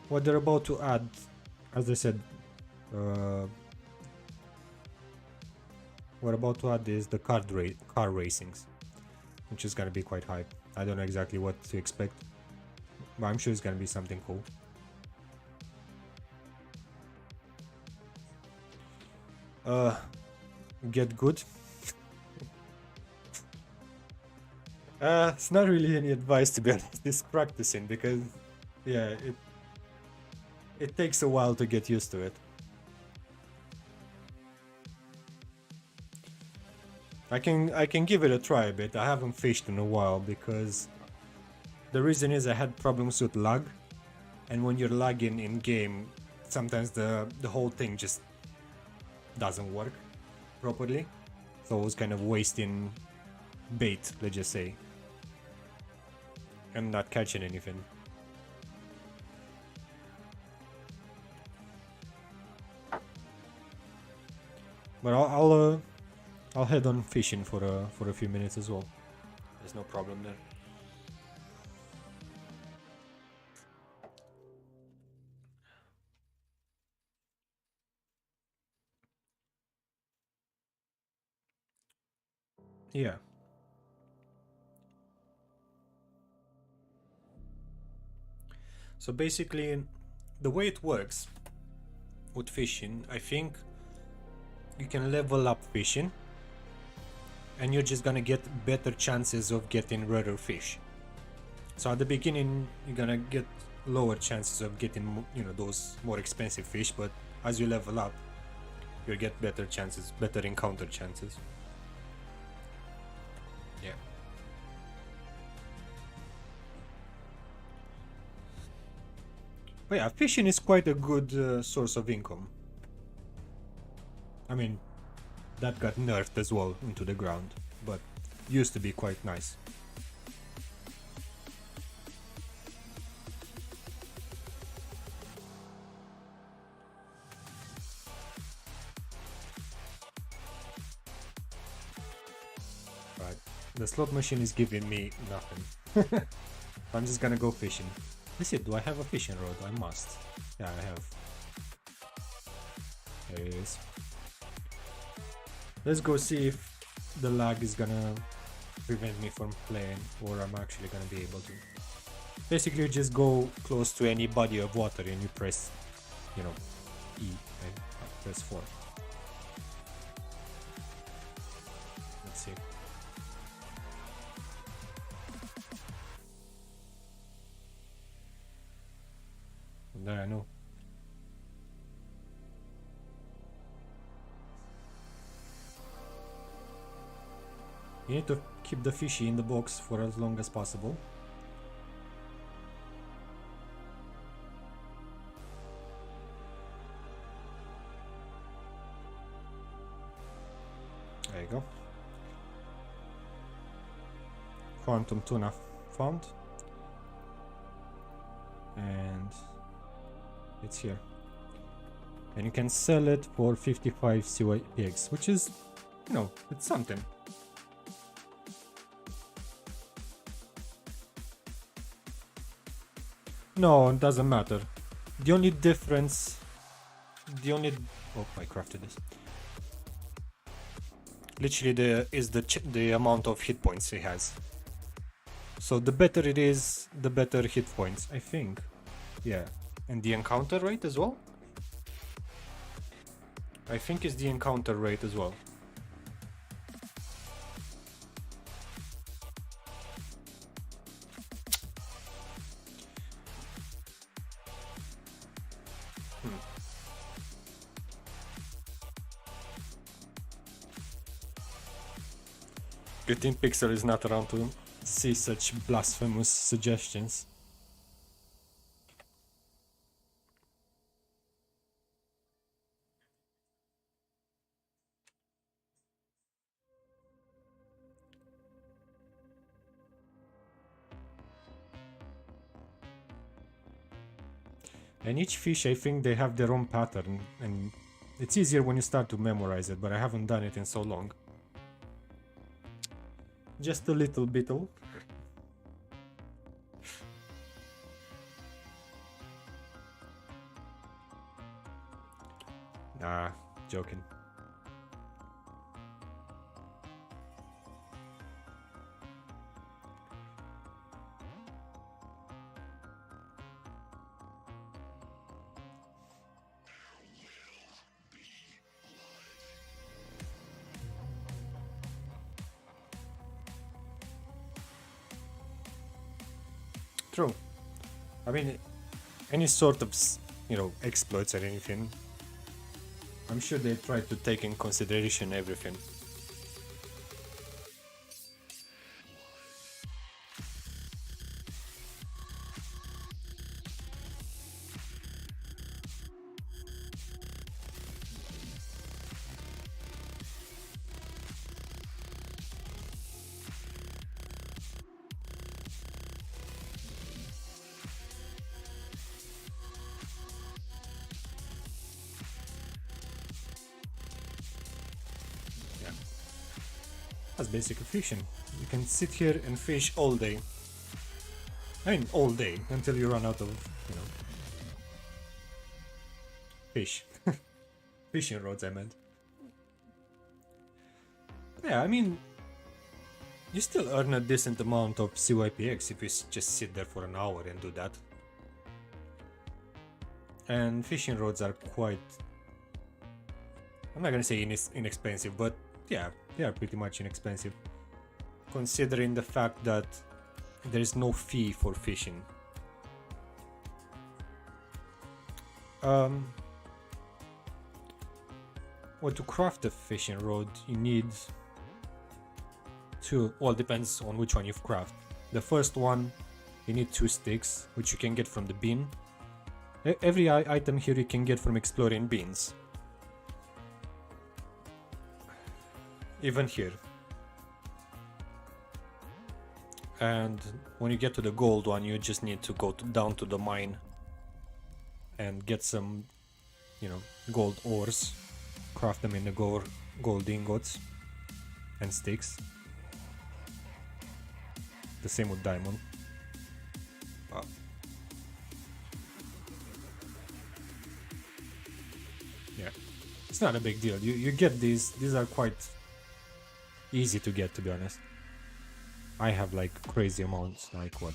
What they're about to add, as I said, what about to add is the car racings, which is gonna be quite hype. I don't know exactly what to expect, but I'm sure it's gonna be something cool. Get good. It's not really any advice, to be honest. It's practicing, because yeah, it takes a while to get used to it. I can give it a try a bit. I haven't fished in a while, because the reason is I had problems with lag, and when you're lagging in game, sometimes the whole thing just doesn't work properly. So I was kind of wasting bait, let's just say, and not catching anything. But I'll head on fishing for a few minutes as well. There's no problem there. Yeah. So basically, the way it works with fishing, I think you can level up fishing, and you're just gonna get better chances of getting rarer fish. So at the beginning, you're gonna get lower chances of getting, you know, those more expensive fish, but as you level up, you'll get better chances, better encounter chances. Yeah. But yeah, fishing is quite a good source of income. I mean, that got nerfed as well into the ground, but used to be quite nice. Right, the slot machine is giving me nothing. I'm just gonna go fishing. Let's see, do I have a fishing rod? I must. Yeah, I have. There it is. Let's go see if the lag is gonna prevent me from playing, or I'm actually gonna be able to. Basically, you just go close to any body of water and you press, you know, E and press 4. Let's see. There, I know. You need to keep the fishy in the box for as long as possible. There you go. Quantum tuna found. And it's here. And you can sell it for 55 CYPX, which is, you know, it's something. No, it doesn't matter. The only difference... Oh, I crafted this. Literally is the amount of hit points he has. So the better it is, the better hit points, I think. Yeah. And the encounter rate as well? I think it's the encounter rate as well. Good thing Pixel is not around to see such blasphemous suggestions. And each fish, I think they have their own pattern, and it's easier when you start to memorize it, but I haven't done it in so long. Just a little bit. Nah, joking. True. I mean, any sort of, you know, exploits or anything, I'm sure they try to take in consideration everything. That's basically fishing. You can sit here and fish all day. I mean, all day, until you run out of, you know, fish. Fishing rods, I meant. Yeah, I mean, you still earn a decent amount of CYPX if you just sit there for an hour and do that. And fishing rods are quite... I'm not gonna say inexpensive, but yeah, they are pretty much inexpensive, considering the fact that there is no fee for fishing. Well, to craft the fishing rod, you need two. Well, depends on which one you've crafted. The first one, you need 2 sticks, which you can get from the bin. Every item here you can get from exploring bins. Even here. And when you get to the gold one, you just need to go down to the mine and get some, you know, gold ores. Craft them in the gold ingots and sticks. The same with diamond. Yeah, it's not a big deal. You get these. These are quite easy to get, to be honest. I have like crazy amounts, like what?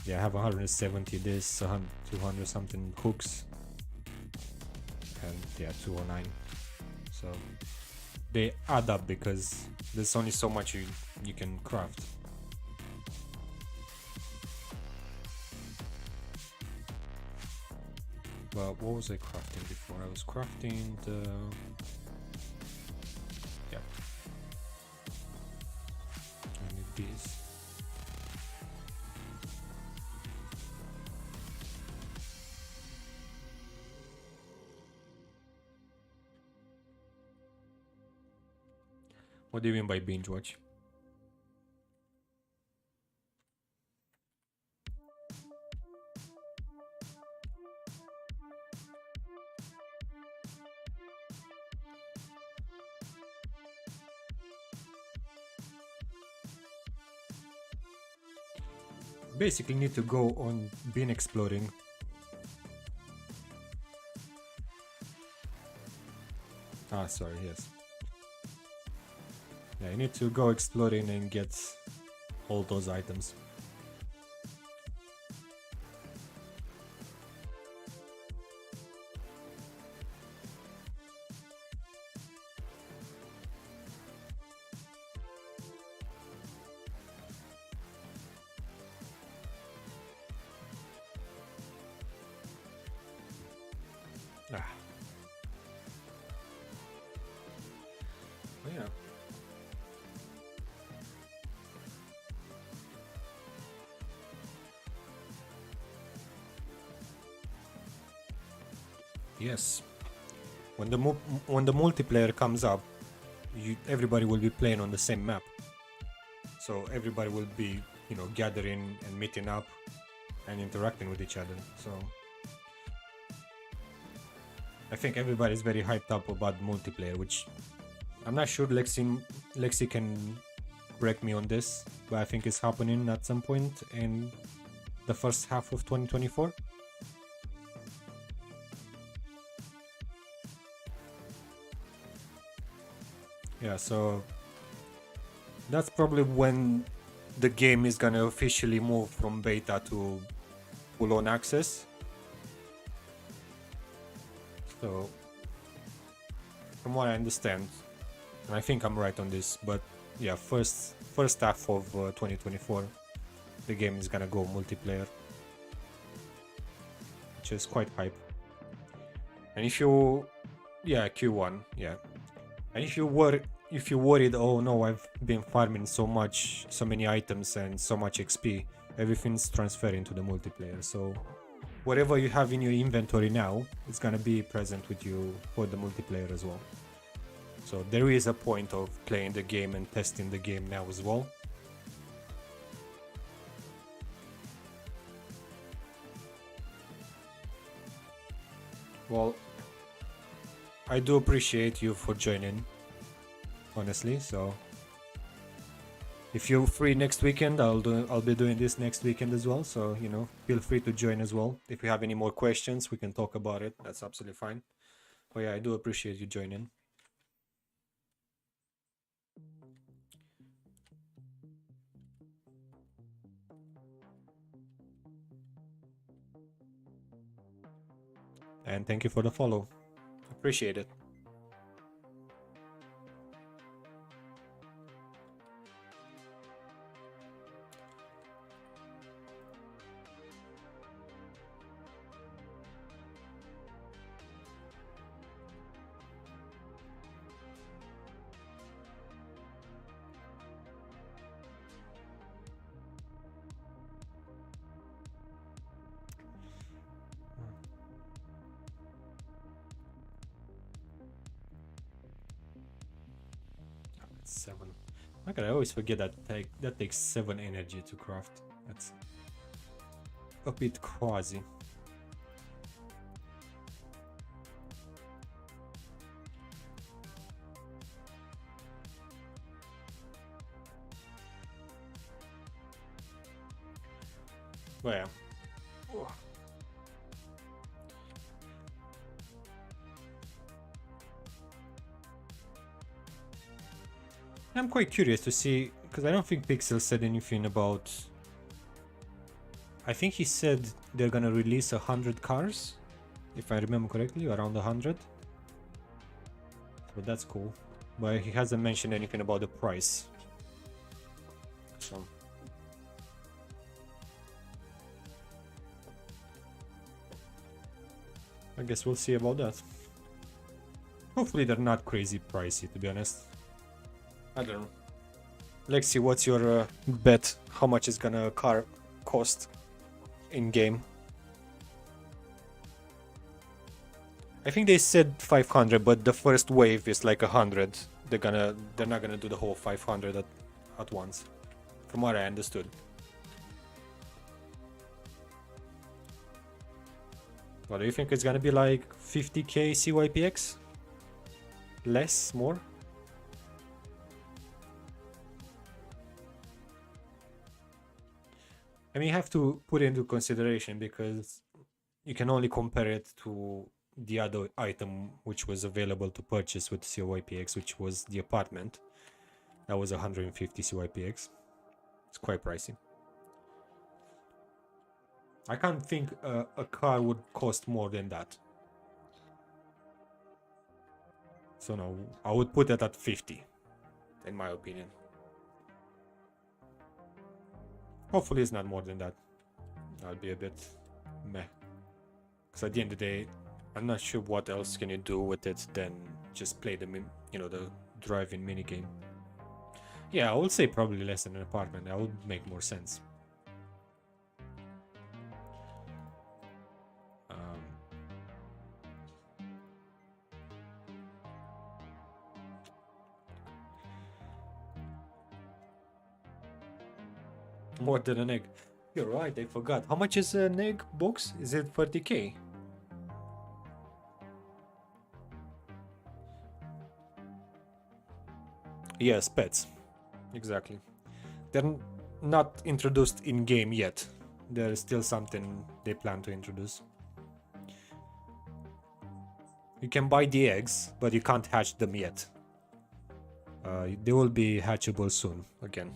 Yeah, I have 170 this, 200 something hooks, and yeah, 209. So they add up because there's only so much you can craft. Well, what was I crafting before? I was crafting the... yeah. I need these. What do you mean by binge watch? Basically need to go on bin exploring. Ah, sorry, yes. Yeah, you need to go exploring and get all those items. Ah. Oh, yeah. Yes. When the multiplayer comes up, everybody will be playing on the same map. So everybody will be, you know, gathering and meeting up and interacting with each other. So I think everybody's very hyped up about multiplayer, which I'm not sure Lexi can correct me on this, but I think it's happening at some point in the first half of 2024. Yeah, so that's probably when the game is gonna officially move from beta to full-on access. So, from what I understand, and I think I'm right on this, but yeah, first half of 2024, the game is gonna go multiplayer, which is quite hype. And if you, yeah, Q1, yeah, and if you worried, oh no, I've been farming so many items and so much XP, everything's transferring to the multiplayer. So whatever you have in your inventory now, it's gonna be present with you for the multiplayer as well. So there is a point of playing the game and testing the game now as well. Well, I do appreciate you for joining, honestly. So if you're free next weekend, I'll be doing this next weekend as well. So, you know, feel free to join as well. If you have any more questions, we can talk about it. That's absolutely fine. But yeah, I do appreciate you joining. And thank you for the follow. Appreciate it. 7. Okay, I always forget that that takes 7 energy to craft. That's a bit crazy. But yeah. I'm quite curious to see, because I don't think Pixel said anything about... I think he said they're gonna release 100 cars, if I remember correctly, around 100. So that's cool. But he hasn't mentioned anything about the price. So... I guess we'll see about that. Hopefully they're not crazy pricey, to be honest. I don't know. Lexi, what's your bet? How much is gonna a car cost in game? I think they said 500, but the first wave is like 100. They're not gonna do the whole 500 at once, from what I understood. What do you think? It's gonna be like 50k CYPX? Less? More? I mean, you have to put it into consideration because you can only compare it to the other item which was available to purchase with CYPX, which was the apartment. That was 150 CYPX. It's quite pricey. I can't think a car would cost more than that. So no, I would put it at 50, in my opinion. Hopefully it's not more than that. That'll be a bit meh. Because at the end of the day, I'm not sure what else can you do with it than just play the, the driving minigame. Yeah, I would say probably less than an apartment. That would make more sense. More than an egg. You're right, I forgot. How much is an egg box? Is it 30k? Yes, pets. Exactly. They're not introduced in game yet. There's still something they plan to introduce. You can buy the eggs, but you can't hatch them yet. They will be hatchable soon again.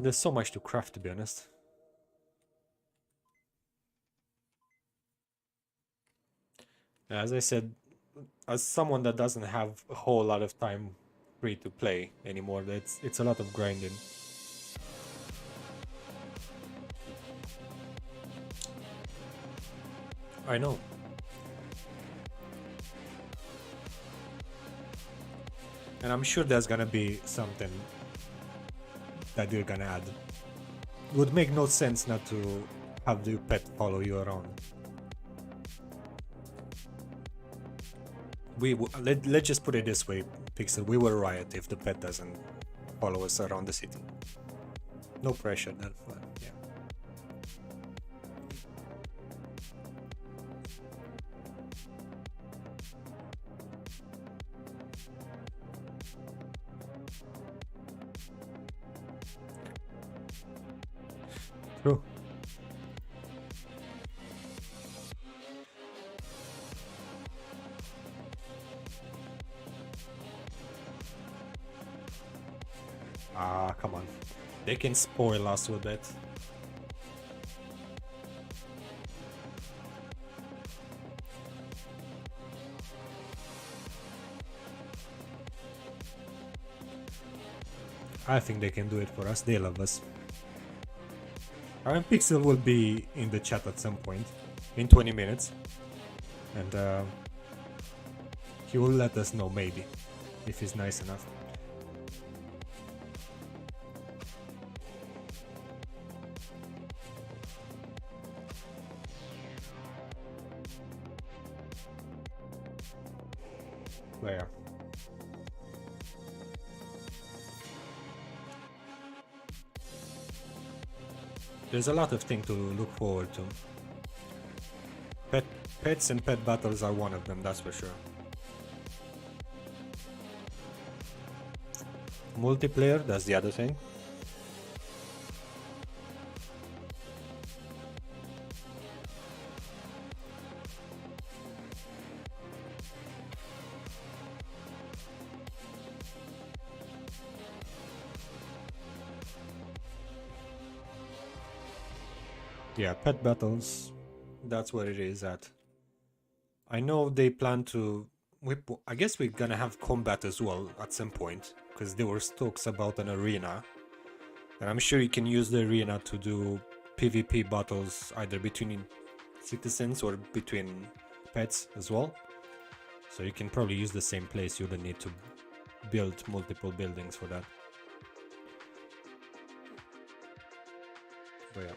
There's so much to craft, to be honest. As I said, as someone that doesn't have a whole lot of time free to play anymore, it's a lot of grinding. I know. And I'm sure there's gonna be something that they're gonna add. It would make no sense not to have the pet follow you around. Let's just put it this way, Pixel. We will riot if the pet doesn't follow us around the city. No pressure, then. Yeah. True. Come on. They can spoil us with it. I think they can do it for us. They love us. Pixel will be in the chat at some point, in 20 minutes. And he will let us know, maybe, if he's nice enough. There. There's a lot of things to look forward to. Pets and pet battles are one of them, that's for sure. Multiplayer, that's the other thing. Yeah, pet battles, that's what it is at. I know they plan to... I guess we're gonna have combat as well at some point, because there were talks about an arena. And I'm sure you can use the arena to do PvP battles either between citizens or between pets as well. So you can probably use the same place, you don't need to build multiple buildings for that. But yeah.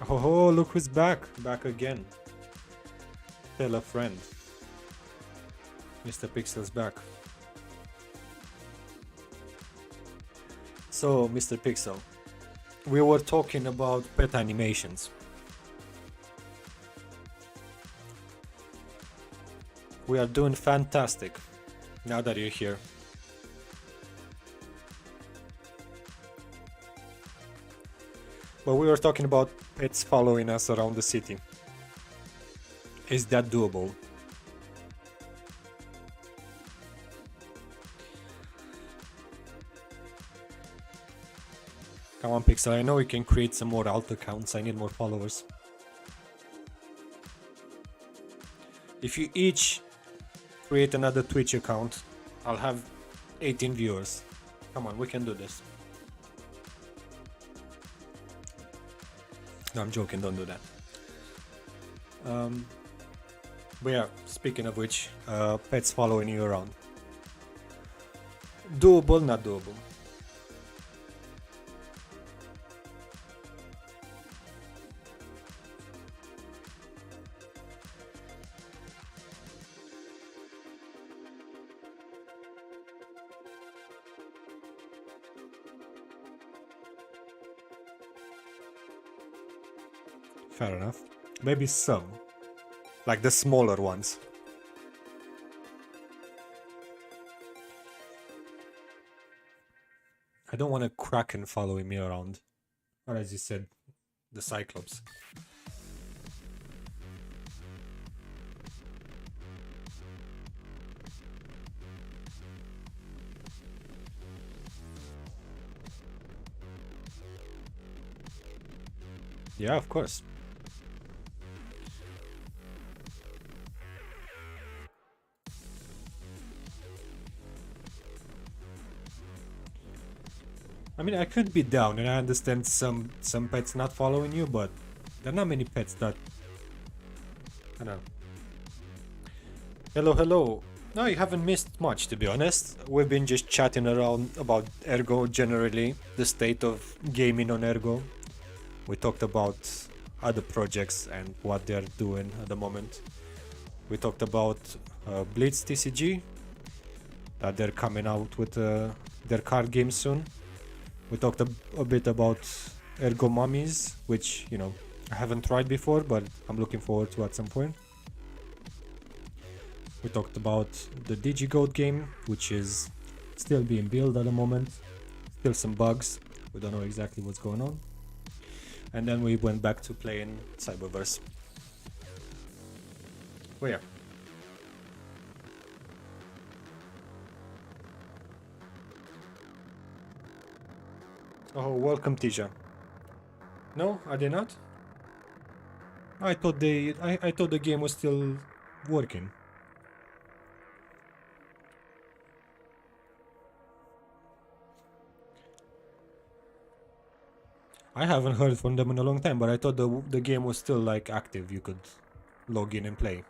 Oh, look who's back! Back again. Tell a friend. Mr. Pixel's back. So, Mr. Pixel, we were talking about pet animations. We are doing fantastic now that you're here. But we were talking about pets following us around the city. Is that doable? Come on, Pixel, I know we can create some more alt accounts, I need more followers. If you each create another Twitch account, I'll have 18 viewers. Come on, we can do this. No, I'm joking, don't do that. But yeah, speaking of which, pets following you around. Doable, not doable. Fair enough. Maybe some. Like the smaller ones. I don't want a Kraken following me around. Or as you said, the Cyclops. Yeah, of course. I mean, I could be down, and I understand some pets not following you, but there are not many pets that... I don't know. Hello, hello. No, you haven't missed much, to be honest. We've been just chatting around about Ergo generally, the state of gaming on Ergo. We talked about other projects and what they're doing at the moment. We talked about Blitz TCG, that they're coming out with their card game soon. We talked a bit about Ergo Mummies, which, you know, I haven't tried before, but I'm looking forward to at some point. We talked about the DigiGoat game, which is still being built at the moment. Still some bugs. We don't know exactly what's going on. And then we went back to playing Cyberverse. Oh yeah. Oh, welcome, Tisha. No, are they not? I thought I thought the game was still working. I haven't heard from them in a long time, but I thought the game was still like active. You could log in and play.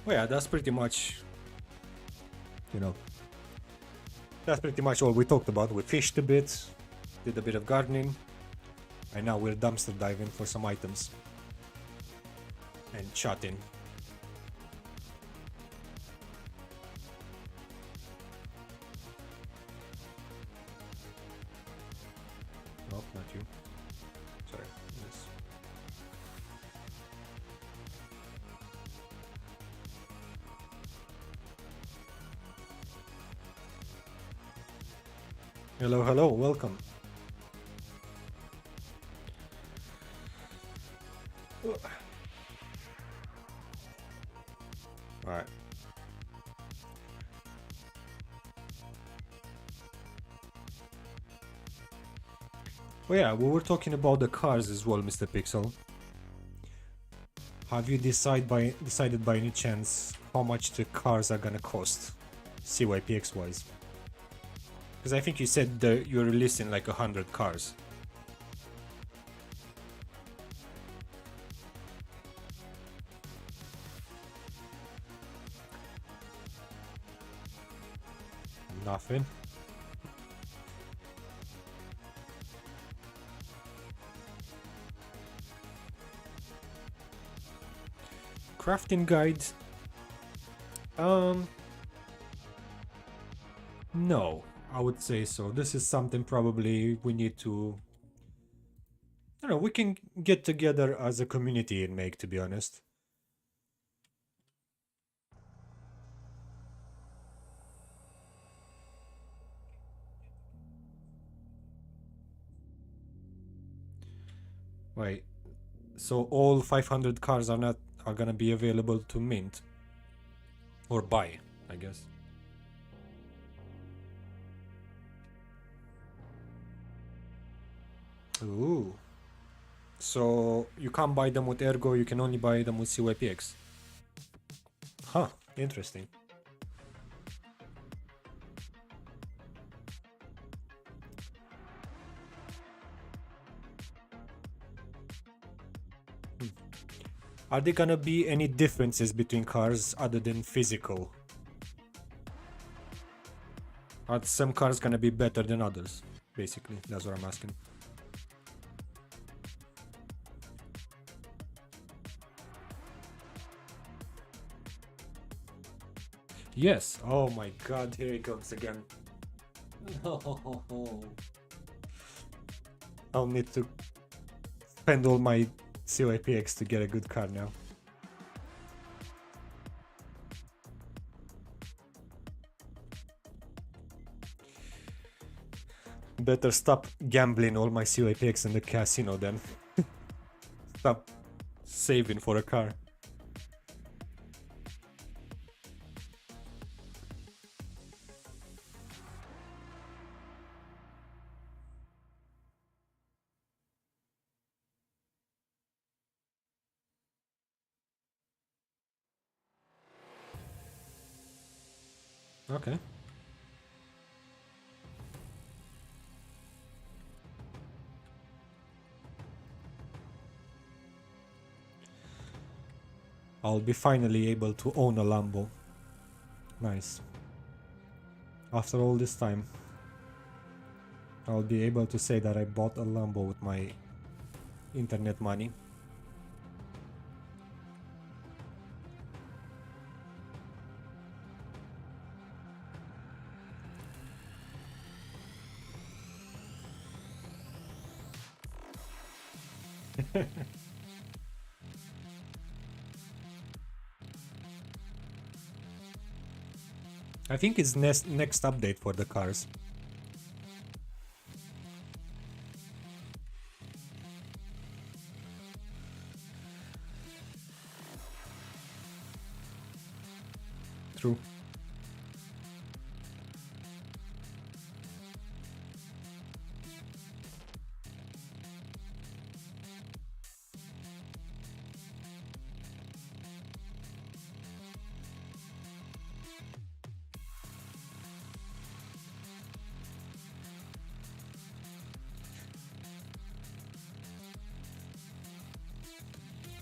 Well, yeah, that's pretty much, you know, that's pretty much all we talked about. We fished a bit, did a bit of gardening, and now we're dumpster diving for some items and chatting. Oh, not you. Sorry. Yes. Hello, hello, welcome. Alright. Well, yeah, we were talking about the cars as well, Mr. Pixel. Have you decided by any chance how much the cars are gonna cost, CYPX wise? Because I think you said that you're releasing like 100 cars. Nothing. Crafting guide. No, I would say so. This is something probably we need to. I don't know. We can get together as a community and make. To be honest. Wait. So all 500 cars are gonna be available to mint or buy, I guess. Ooh. So you can't buy them with Ergo, you can only buy them with CYPX. Huh, interesting. Are there gonna be any differences between cars other than physical? Are some cars gonna be better than others? Basically, that's what I'm asking. Yes. Oh my god, here he comes again. No. I'll need to spend all my CYPX to get a good car now. Better stop gambling all my CYPX in the casino then. Stop saving for a car. Okay. I'll be finally able to own a Lambo. Nice. After all this time, I'll be able to say that I bought a Lambo with my internet money. I think it's next update for the cars. True.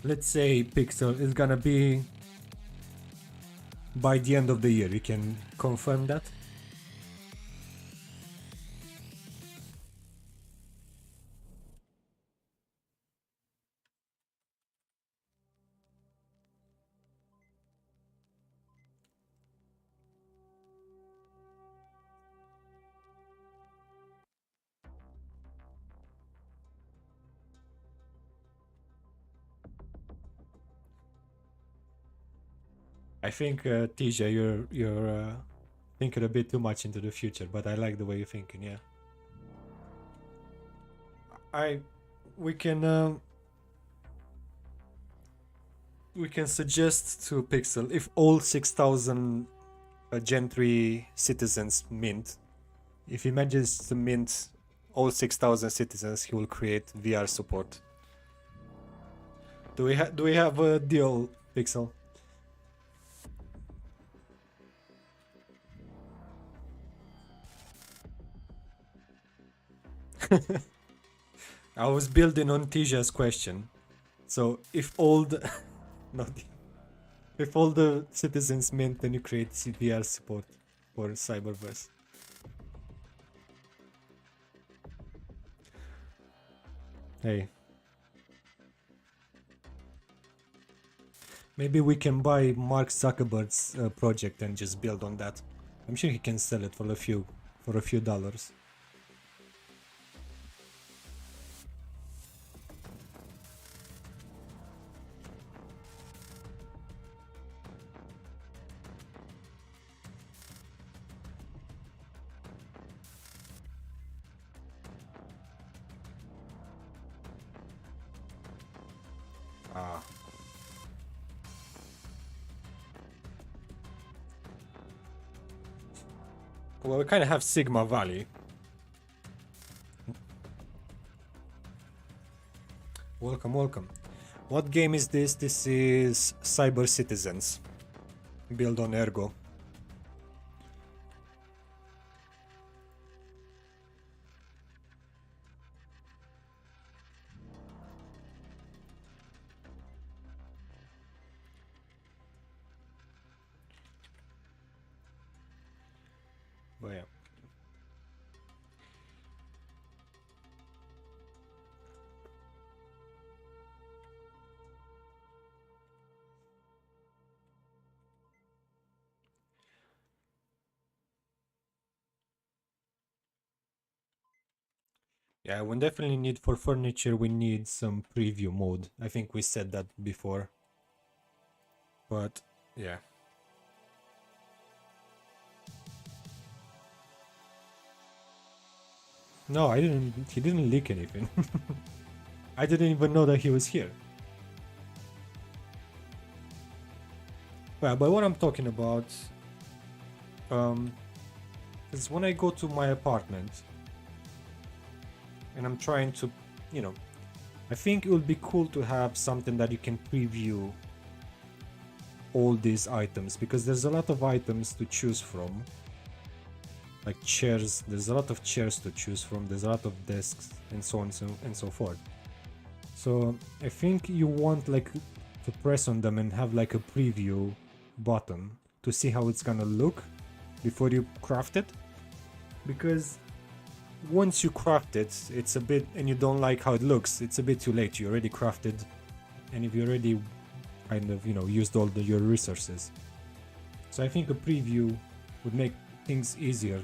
let's say Pixel is gonna be by the end of the year. You can confirm that? I think TJ, you're thinking a bit too much into the future, but I like the way you're thinking. Yeah, I we can we can suggest to Pixel if all 6,000 Gen 3 citizens mint. If he manages to mint all 6,000 citizens, he will create VR support. Do we have a deal, Pixel? I was building on Tija's question. So if all the not if all the citizens mint, then you create VR support for Cyberverse. Hey. Maybe we can buy Mark Zuckerberg's project and just build on that. I'm sure he can sell it for a few dollars. Ah. Well, we kind of have Sigma Valley. Welcome, welcome. What game is this? This is Cyber Citizens. Built on Ergo. But yeah. Yeah, we definitely need for furniture, we need some preview mode. I think we said that before. But yeah. No, I didn't. He didn't leak anything. I didn't even know that he was here. Well, but what I'm talking about is when I go to my apartment and I'm trying to, I think it would be cool to have something that you can preview all these items, because there's a lot of items to choose from. Like chairs, there's a lot of chairs to choose from, there's a lot of desks and so on and so forth. So I think you want like to press on them and have like a preview button to see how it's gonna look before you craft it. Because once you craft it, it's a bit, and you don't like how it looks, it's a bit too late. You already crafted, and if you already kind of, used all your resources. So I think a preview would make things easier.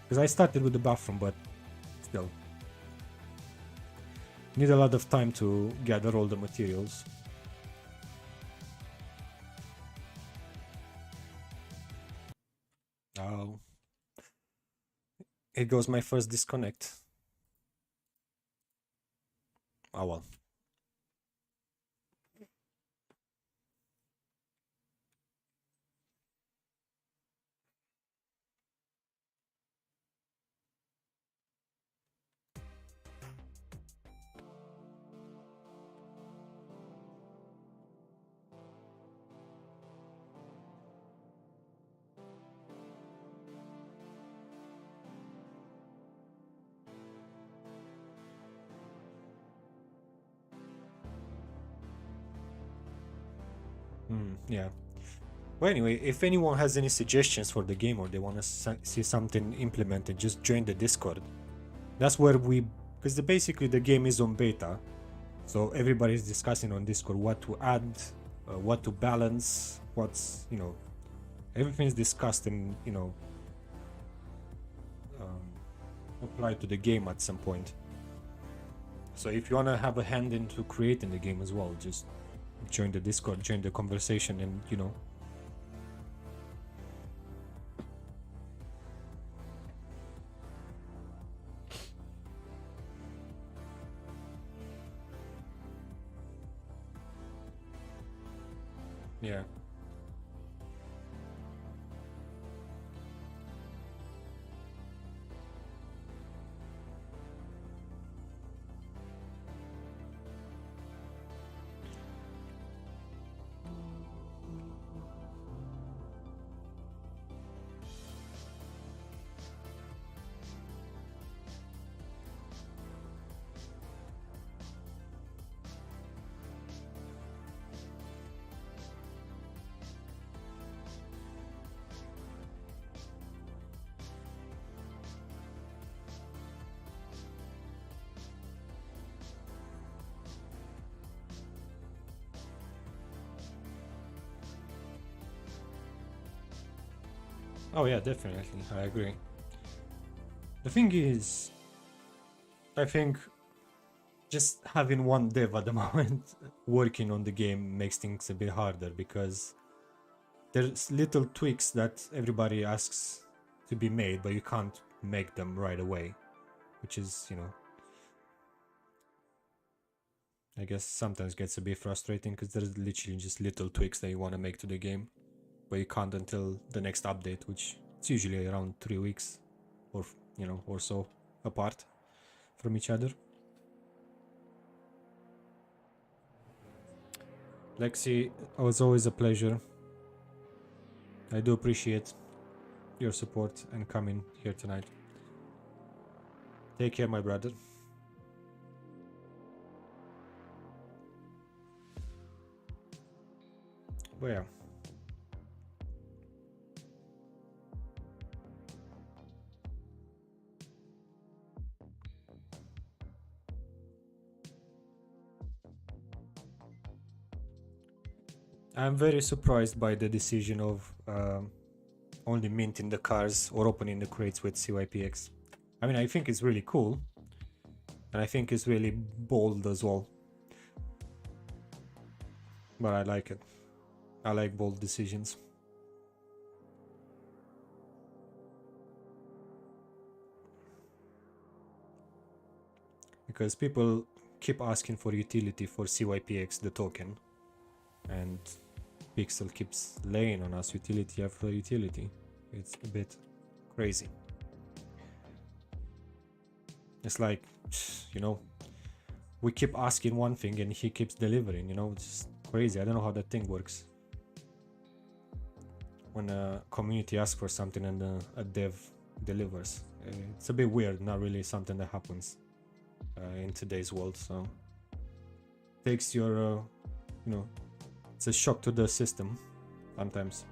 Because I started with the bathroom, but still. Need a lot of time to gather all the materials. Oh. Here goes my first disconnect. Oh well. Yeah. Well, anyway, if anyone has any suggestions for the game or they want to see something implemented, just join the Discord. That's where because basically the game is on beta, so everybody's discussing on Discord what to add, what to balance, what's, everything's discussed and, applied to the game at some point. So if you want to have a hand into creating the game as well, just join the Discord, join the conversation, and yeah. Oh yeah, definitely, I agree. The thing is, I think just having one dev at the moment working on the game makes things a bit harder, because there's little tweaks that everybody asks to be made, but you can't make them right away, which is, I guess sometimes gets a bit frustrating, because there's literally just little tweaks that you want to make to the game, but you can't until the next update, which it's usually around 3 weeks or or so apart from each other. Lexi, it was always a pleasure. I do appreciate your support and coming here tonight. Take care, my brother. But yeah. I'm very surprised by the decision of only minting the cars or opening the crates with CYPX. I mean, I think it's really cool, and I think it's really bold as well. But I like it. I like bold decisions. Because people keep asking for utility for CYPX, the token, and Pixel keeps laying on us utility after utility. It's a bit crazy. It's like, we keep asking one thing and he keeps delivering, it's crazy. I don't know how that thing works. When a community asks for something and a dev delivers, it's a bit weird, not really something that happens in today's world. So takes your, it's a shock to the system sometimes.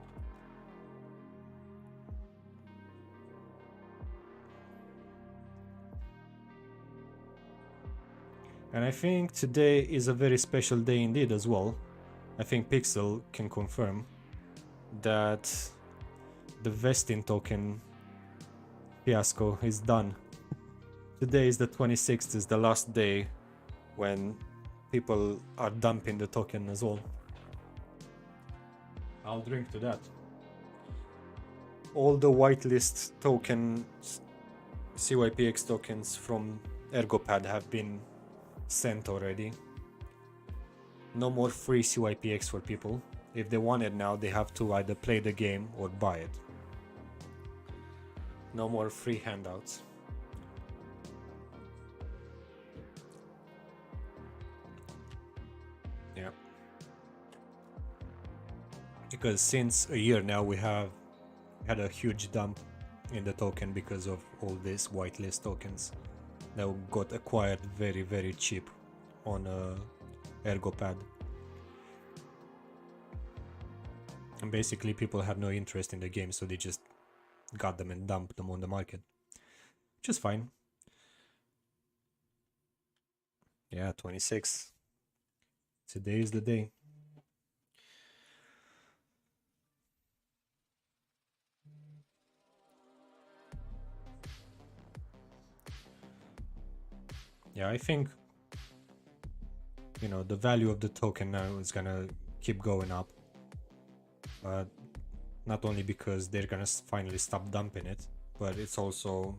And I think today is a very special day indeed as well. I think Pixel can confirm that the vesting token fiasco is done. Today is the 26th, is the last day when people are dumping the token as well. I'll drink to that. All the whitelist tokens, CYPX tokens from Ergo pad have been sent already. No more free CYPX for people. If they want it now, they have to either play the game or buy it. No more free handouts. Yeah. Because since a year now, we have had a huge dump in the token because of all these whitelist tokens that got acquired very, very cheap on Ergo pad. And basically people have no interest in the game, so they just got them and dumped them on the market, which is fine. Yeah, 26. Today is the day. Yeah, I think, you know, the value of the token now is gonna keep going up. Not only because they're gonna finally stop dumping it, but it's also...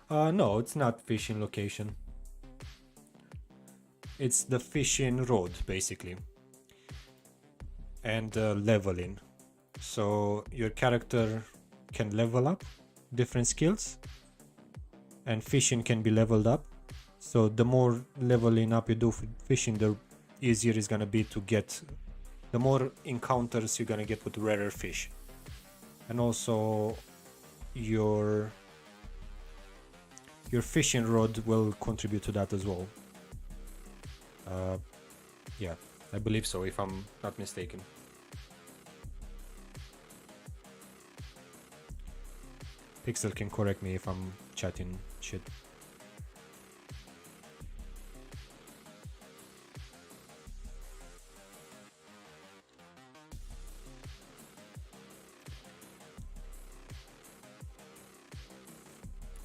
no, it's not fishing location. It's the fishing road, basically. And leveling. So your character can level up different skills, and fishing can be leveled up. So the more leveling up you do fishing, the easier it's gonna be to get, the more encounters you're gonna get with rarer fish. And also your fishing rod will contribute to that as well. Yeah, I believe so, if I'm not mistaken. Pixel can correct me if I'm chatting shit.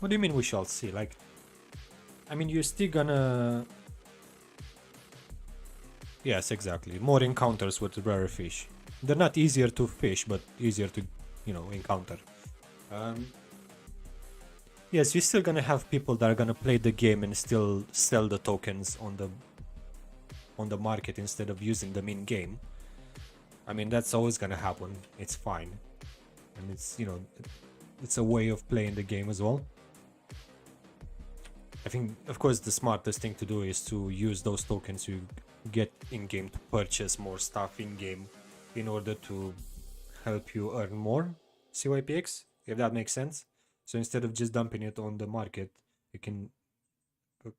What do you mean we shall see? Like, I mean, you're still gonna... Yes, exactly. More encounters with rarer fish. They're not easier to fish, but easier to, you know, encounter. Yes, you're still gonna have people that are gonna play the game and still sell the tokens on the market instead of using them in game. I mean, that's always gonna happen. It's fine, and it's, you know, it's a way of playing the game as well. I think, of course, the smartest thing to do is to use those tokens you get in game to purchase more stuff in game in order to help you earn more CYPX, if that makes sense. So instead of just dumping it on the market, you can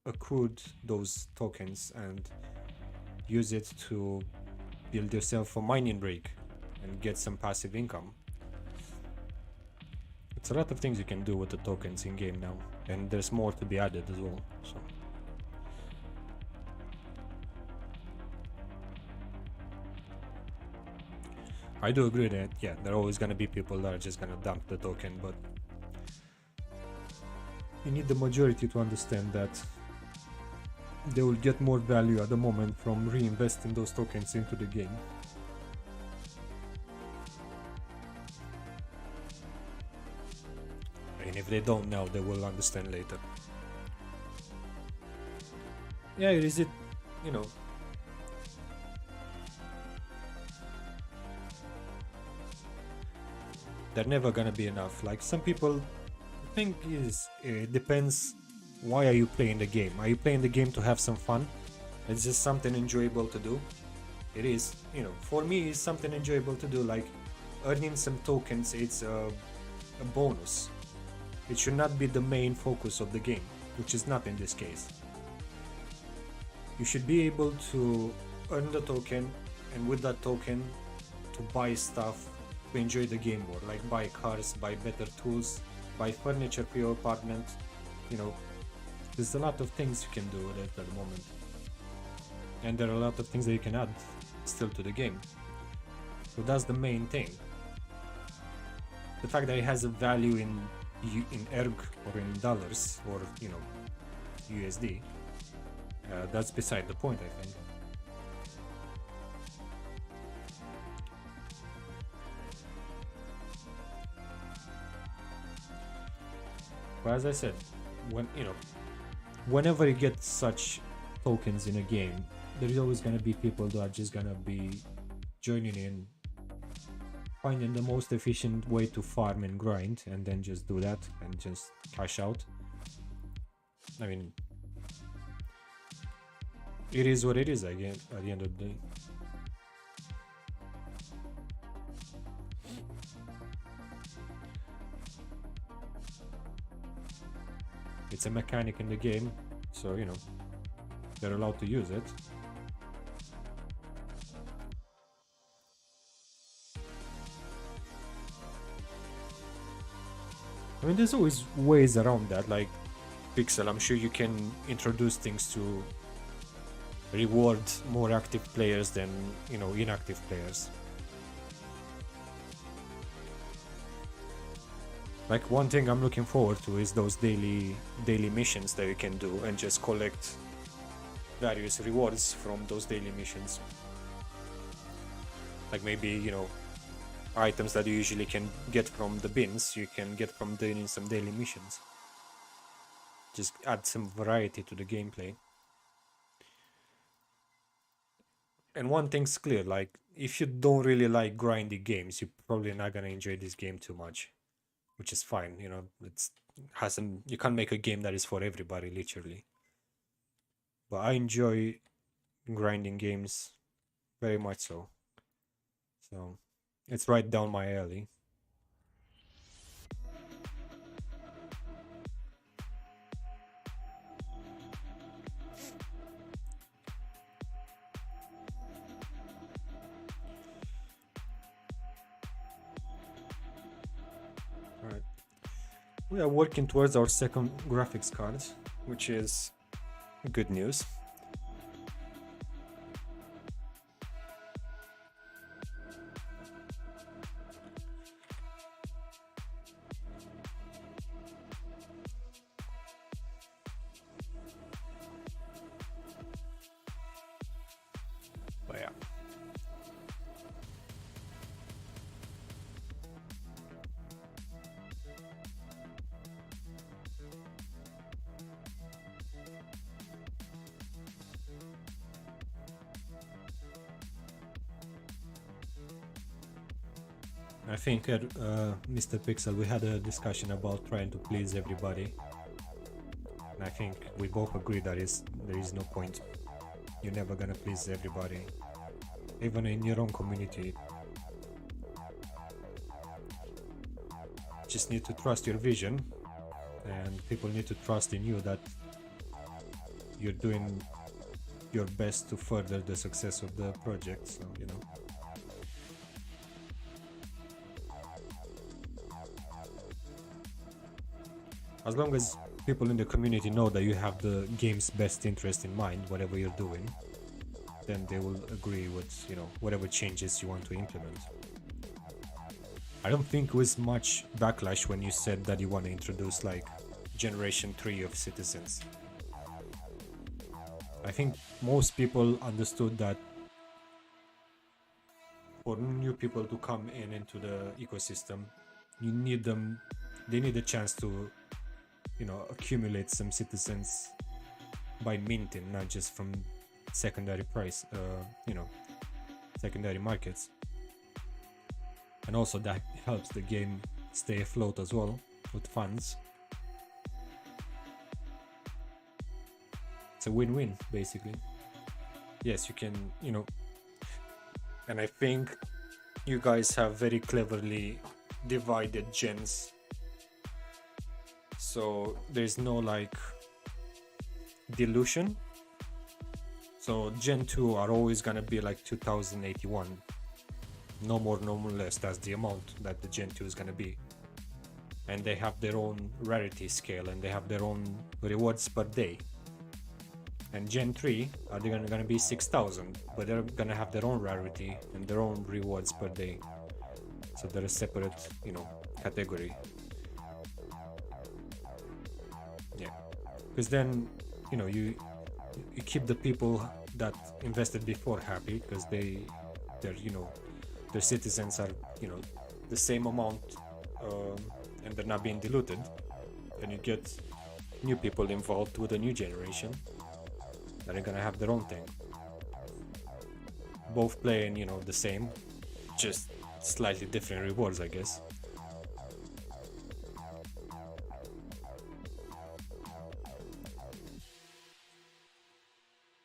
accrue those tokens and use it to build yourself a mining rig and get some passive income. It's a lot of things you can do with the tokens in game now, and there's more to be added as well. So I do agree that, yeah, there are always gonna be people that are just gonna dump the token, but you need the majority to understand that they will get more value at the moment from reinvesting those tokens into the game. And if they don't now, they will understand later. Yeah, is it, you know, they're never gonna be enough. Like, some people think is, it depends, why are you playing the game? Are you playing the game to have some fun? It's just something enjoyable to do. It is, you know, for me it's something enjoyable to do, like earning some tokens. It's a bonus. It should not be the main focus of the game, which is not in this case. You should be able to earn the token, and with that token to buy stuff to enjoy the game more, like buy cars, buy better tools, buy furniture for your apartment. You know, there's a lot of things you can do with it at the moment, and there are a lot of things that you can add still to the game. So that's the main thing. The fact that it has a value in Ergo or in dollars, or, you know, USD, that's beside the point, I think. But as I said, when, you know, whenever you get such tokens in a game, there's always gonna be people that are just gonna be joining in, finding the most efficient way to farm and grind, and then just do that and just cash out. I mean, it is what it is, again, at the end of the day. It's a mechanic in the game, so, you know, they're allowed to use it. I mean, there's always ways around that, like Pixel. I'm sure you can introduce things to reward more active players than, you know, inactive players. Like, one thing I'm looking forward to is those daily missions that you can do and just collect various rewards from those daily missions. Like, maybe, you know, items that you usually can get from the bins, you can get from doing some daily missions. Just add some variety to the gameplay. And one thing's clear, like, if you don't really like grindy games, you're probably not gonna enjoy this game too much, which is fine. You know, you can't make a game that is for everybody, literally. But I enjoy grinding games very much so. So it's right down my alley. Alright. We are working towards our second graphics card, which is good news. But yeah. I think, Mr. Pixel, we had a discussion about trying to please everybody. And I think we both agree that there is no point. You're never gonna please everybody, even in your own community. Just need to trust your vision, and people need to trust in you that you're doing your best to further the success of the project. So, you know. As long as people in the community know that you have the game's best interest in mind, whatever you're doing, then they will agree with, you know, whatever changes you want to implement. I don't think it was much backlash when you said that you want to introduce like Generation 3 of citizens. I think most people understood that for new people to come into the ecosystem, they need a chance to, you know, accumulate some citizens by minting, not just from secondary secondary markets. And also that helps the game stay afloat as well with funds. It's a win-win, basically. Yes, you can, you know, and I think you guys have very cleverly divided gens, so there's no like dilution. So Gen 2 are always gonna be like 2081, no more, no less. That's the amount that the Gen 2 is gonna be. And they have their own rarity scale, and they have their own rewards per day. And Gen 3 are gonna be 6,000, but they're gonna have their own rarity and their own rewards per day. So they're a separate, you know, category. Yeah, because then, you know, you keep the people that invested before happy, because they're, you know, their citizens are, you know, the same amount, and they're not being diluted. Then you get new people involved with a new generation that are gonna have their own thing. Both playing, you know, the same, just slightly different rewards, I guess.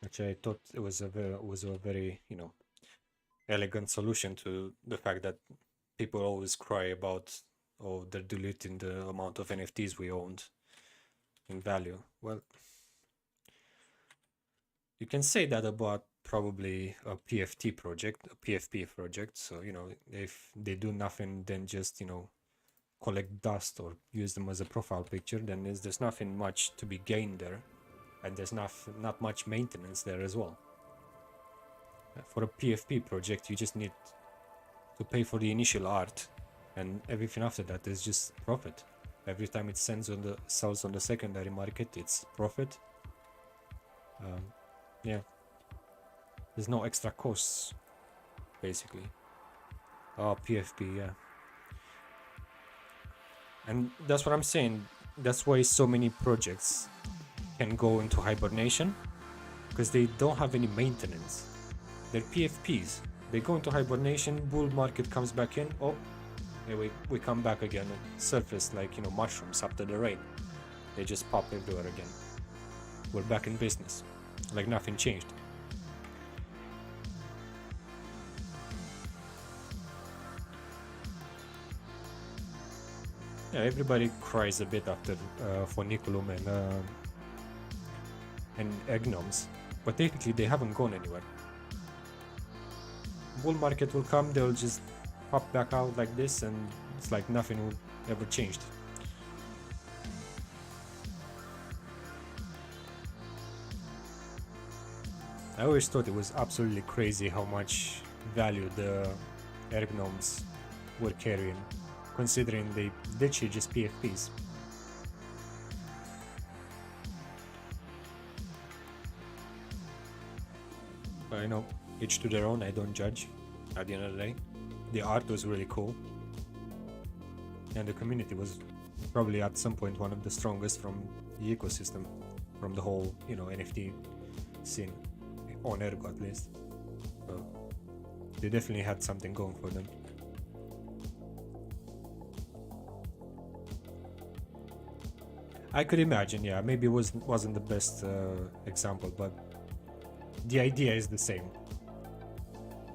Which I thought it was a very, you know, elegant solution to the fact that people always cry about, oh, they're diluting the amount of NFTs we owned in value. Well, you can say that about probably a PFT project, a PFP project. So, you know, if they do nothing, then just, you know, collect dust or use them as a profile picture, then there's nothing much to be gained there, and there's not much maintenance there as well. For a PFP project, you just need to pay for the initial art, and everything after that is just profit. Every time it sells on the secondary market, it's profit. Yeah, there's no extra costs, basically. Oh, PFP, yeah. And that's what I'm saying. That's why so many projects can go into hibernation, because they don't have any maintenance. They're PFPs. They go into hibernation, bull market comes back in. Oh, yeah, we come back again and surface like, you know, mushrooms after the rain. They just pop everywhere again. We're back in business, like nothing changed. Yeah, everybody cries a bit after Funiculum and Egnoms, but technically they haven't gone anywhere. Bull market will come, they'll just pop back out like this, and it's like nothing will ever changed. I always thought it was absolutely crazy how much value the Ergnoms were carrying, considering they literally just PFPs. But I know, each to their own, I don't judge. At the end of the day, the art was really cool, and the community was probably at some point one of the strongest from the ecosystem, from the whole, you know, NFT scene, on Ergo at least. So they definitely had something going for them. I could imagine, yeah, maybe it wasn't the best example, but the idea is the same.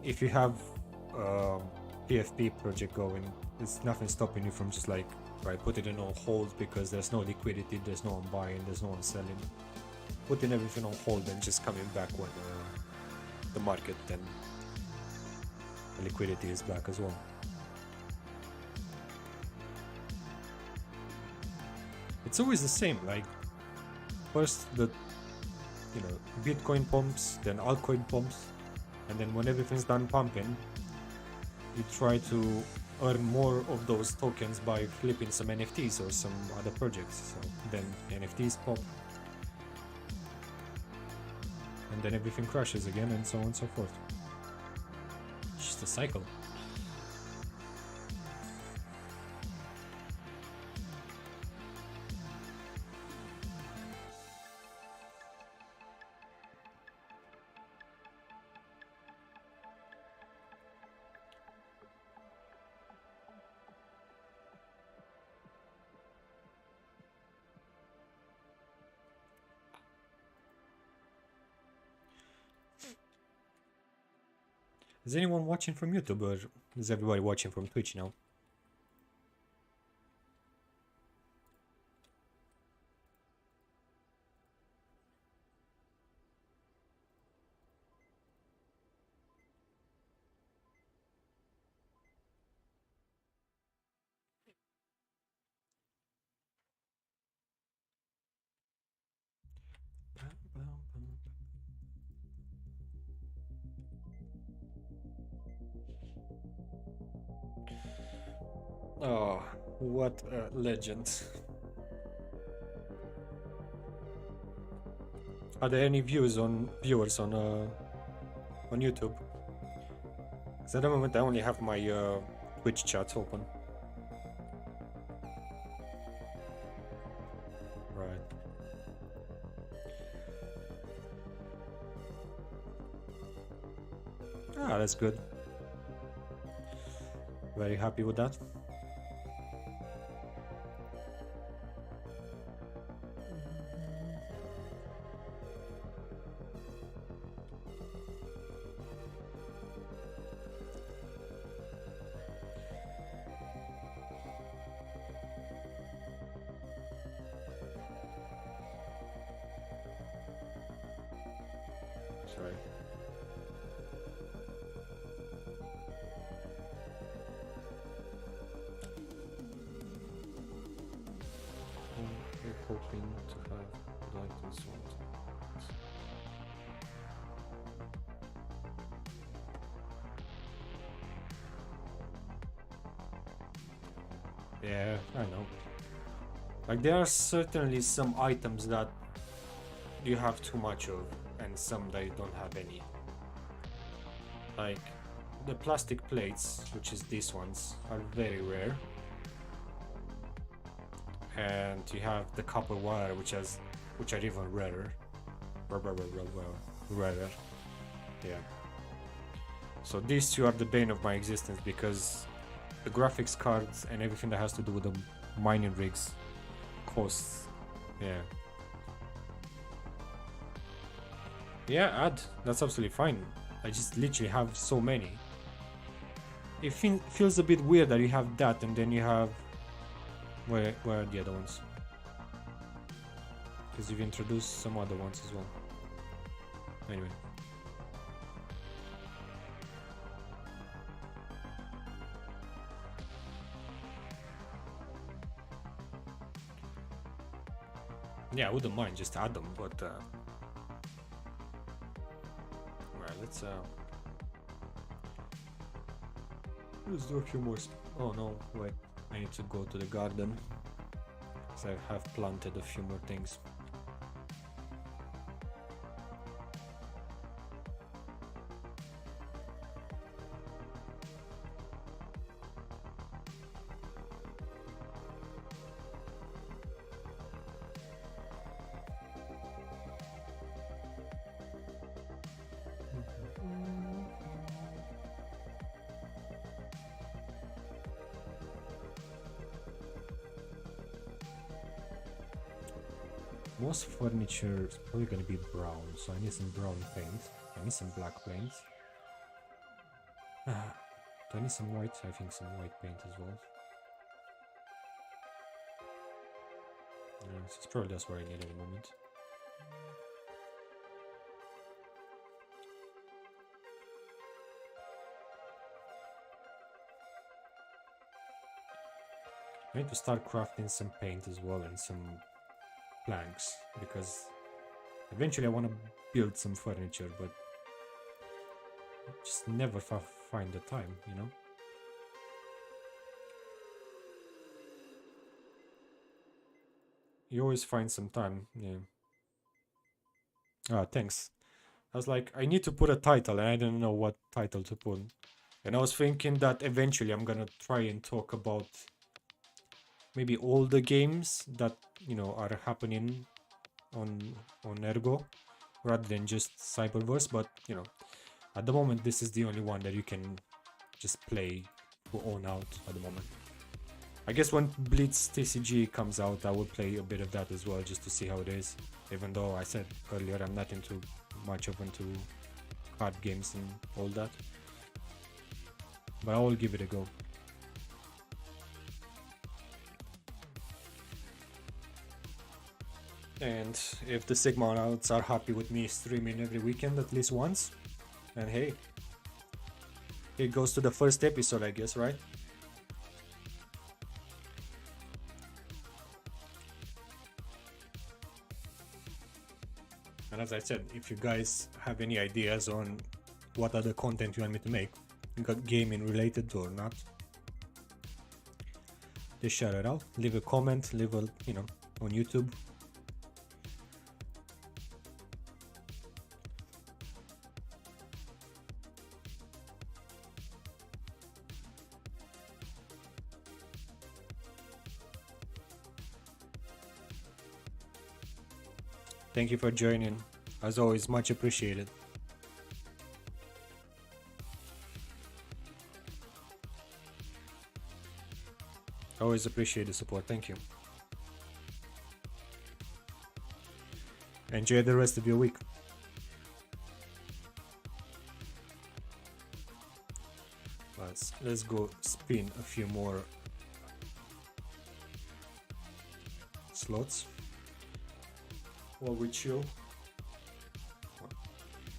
If you have a PFP project going, there's nothing stopping you from just like, right, put it in on hold because there's no liquidity, there's no one buying, there's no one selling. Putting everything on hold and just coming back when the market and the liquidity is back as well. It's always the same, like first the, you know, Bitcoin pumps, then altcoin pumps, and then when everything's done pumping, you try to earn more of those tokens by flipping some NFTs or some other projects. So then NFTs pop, and then everything crashes again, and so on and so forth. It's just a cycle. Is anyone watching from YouTube, or is everybody watching from Twitch now? Oh, what a legend. Are there any viewers on YouTube? Because at the moment I only have my Twitch chat open. Right. Ah, that's good. Very happy with that. Sorry. hoping to have the items sold. Yeah, I know. Like, there are certainly some items that you have too much of, and some that you don't have any. Like, the plastic plates, which is these ones, are very rare. And you have the copper wire, which are even rarer. Rarer. Yeah. So these two are the bane of my existence, because the graphics cards and everything that has to do with the mining rigs costs. Yeah. Yeah, add. That's absolutely fine. I just literally have so many. It feels a bit weird that you have that and then you have... Where are the other ones? Because you've introduced some other ones as well. Anyway. Yeah, I wouldn't mind just add them, but well, let's do a few more. Oh no, wait, I need to go to the garden because I have planted a few more things. Most furniture is probably going to be brown, so I need some brown paint. I need some black paint. Do I need some white? I think some white paint as well. Yeah, it's probably that's what I need at the moment. I need to start crafting some paint as well and some planks, because eventually I want to build some furniture, but just never find the time, you know. You always find some time. Yeah. Ah, thanks. I was like, I need to put a title and I didn't know what title to put, and I was thinking that eventually I'm gonna try and talk about maybe all the games that, you know, are happening on Ergo, rather than just Cyberverse. But you know, at the moment this is the only one that you can just play for own out at the moment. I guess when Blitz TCG comes out, I will play a bit of that as well, just to see how it is, even though I said earlier I'm not into much into card games and all that, but I will give it a go. And if the Sigmanauts are happy with me streaming every weekend at least once, then hey, it goes to the first episode, I guess, right? And as I said, if you guys have any ideas on what other content you want me to make, gaming related or not, just shout it out, leave a comment, leave a, you know, on YouTube. Thank you for joining. As always, much appreciated. Always appreciate the support. Thank you. Enjoy the rest of your week. Let's go spin a few more slots while we chill.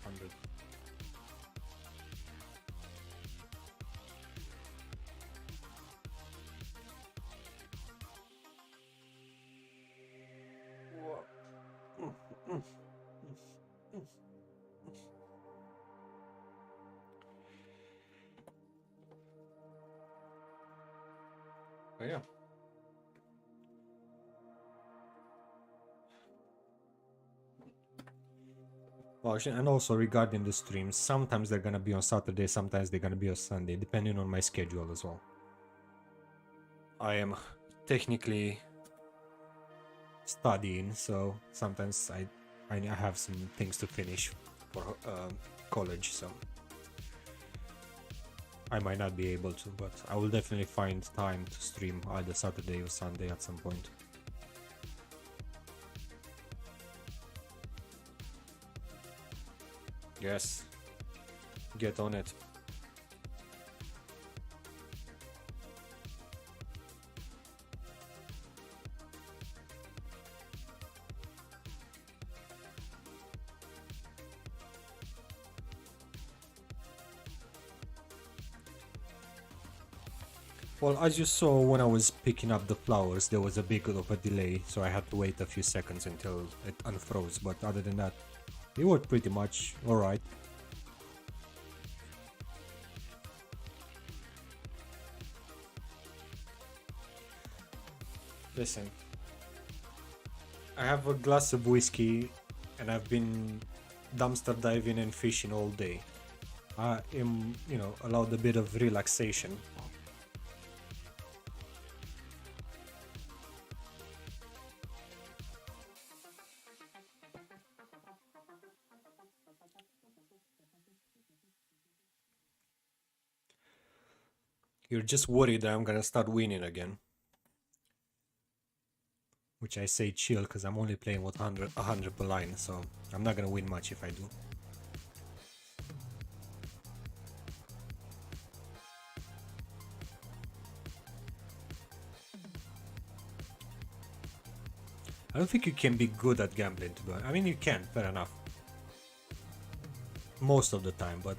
100. But yeah. Well, actually, and also regarding the streams, sometimes they're gonna be on Saturday, sometimes they're gonna be on Sunday, depending on my schedule as well. I am technically studying, so sometimes I have some things to finish for college, so I might not be able to, but I will definitely find time to stream either Saturday or Sunday at some point. Yes, get on it. Well, as you saw when I was picking up the flowers, there was a bit of a delay, so I had to wait a few seconds until it unfroze, but other than that, it worked pretty much alright. Listen, I have a glass of whiskey and I've been dumpster diving and fishing all day. I am, allowed a bit of relaxation. You're just worried that I'm gonna start winning again. Which I say chill because I'm only playing with 100 per line, so I'm not gonna win much if I do. I don't think you can be good at gambling, to be honest. I mean, you can, fair enough. Most of the time, but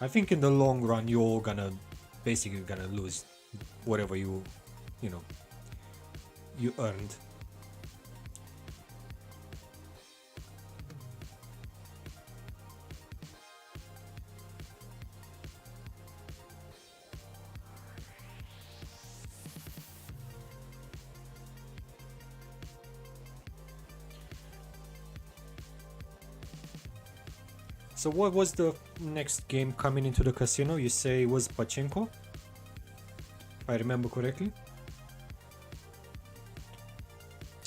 I think in the long run, you're basically gonna lose whatever you earned. So what was the next game coming into the casino? You say it was Pachinko? If I remember correctly?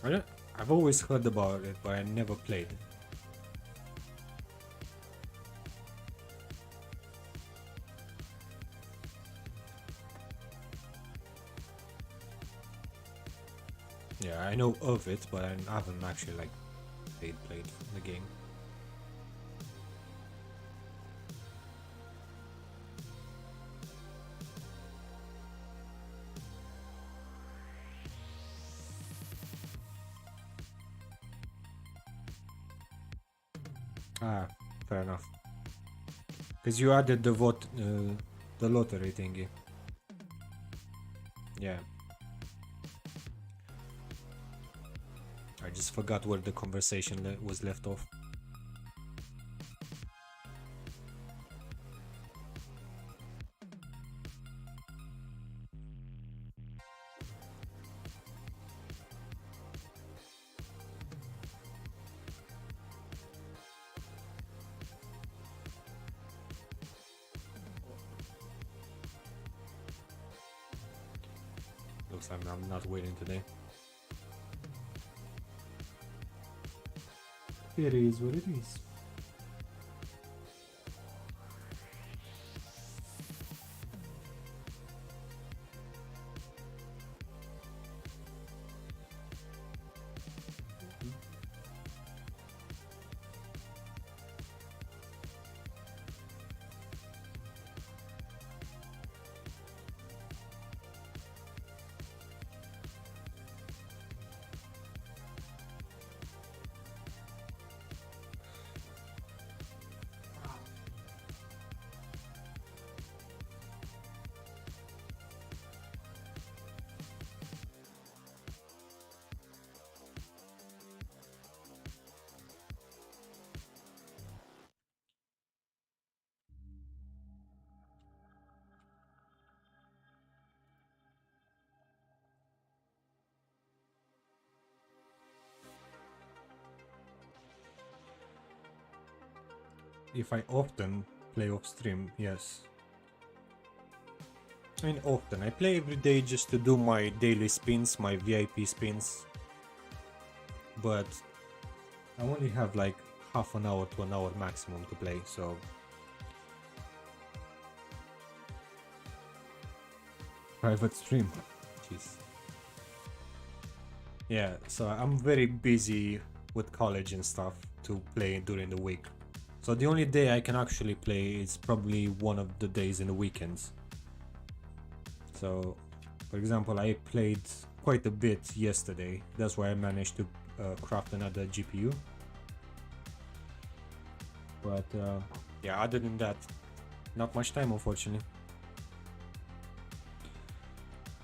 I've always heard about it, but I never played it. Yeah, I know of it, but I haven't actually played the game. Ah, fair enough. Because you added the lottery thingy. Yeah. I just forgot where the conversation was left off. Looks like I'm not winning today. It is what it is. if I often play off stream, yes. I mean often. I play every day just to do my daily spins, my VIP spins. But I only have like half an hour to an hour maximum to play, so private stream. Jeez. Yeah, so I'm very busy with college and stuff to play during the week. So the only day I can actually play is probably one of the days in the weekends. So, for example, I played quite a bit yesterday. That's why I managed to craft another GPU. But yeah, other than that, not much time, unfortunately.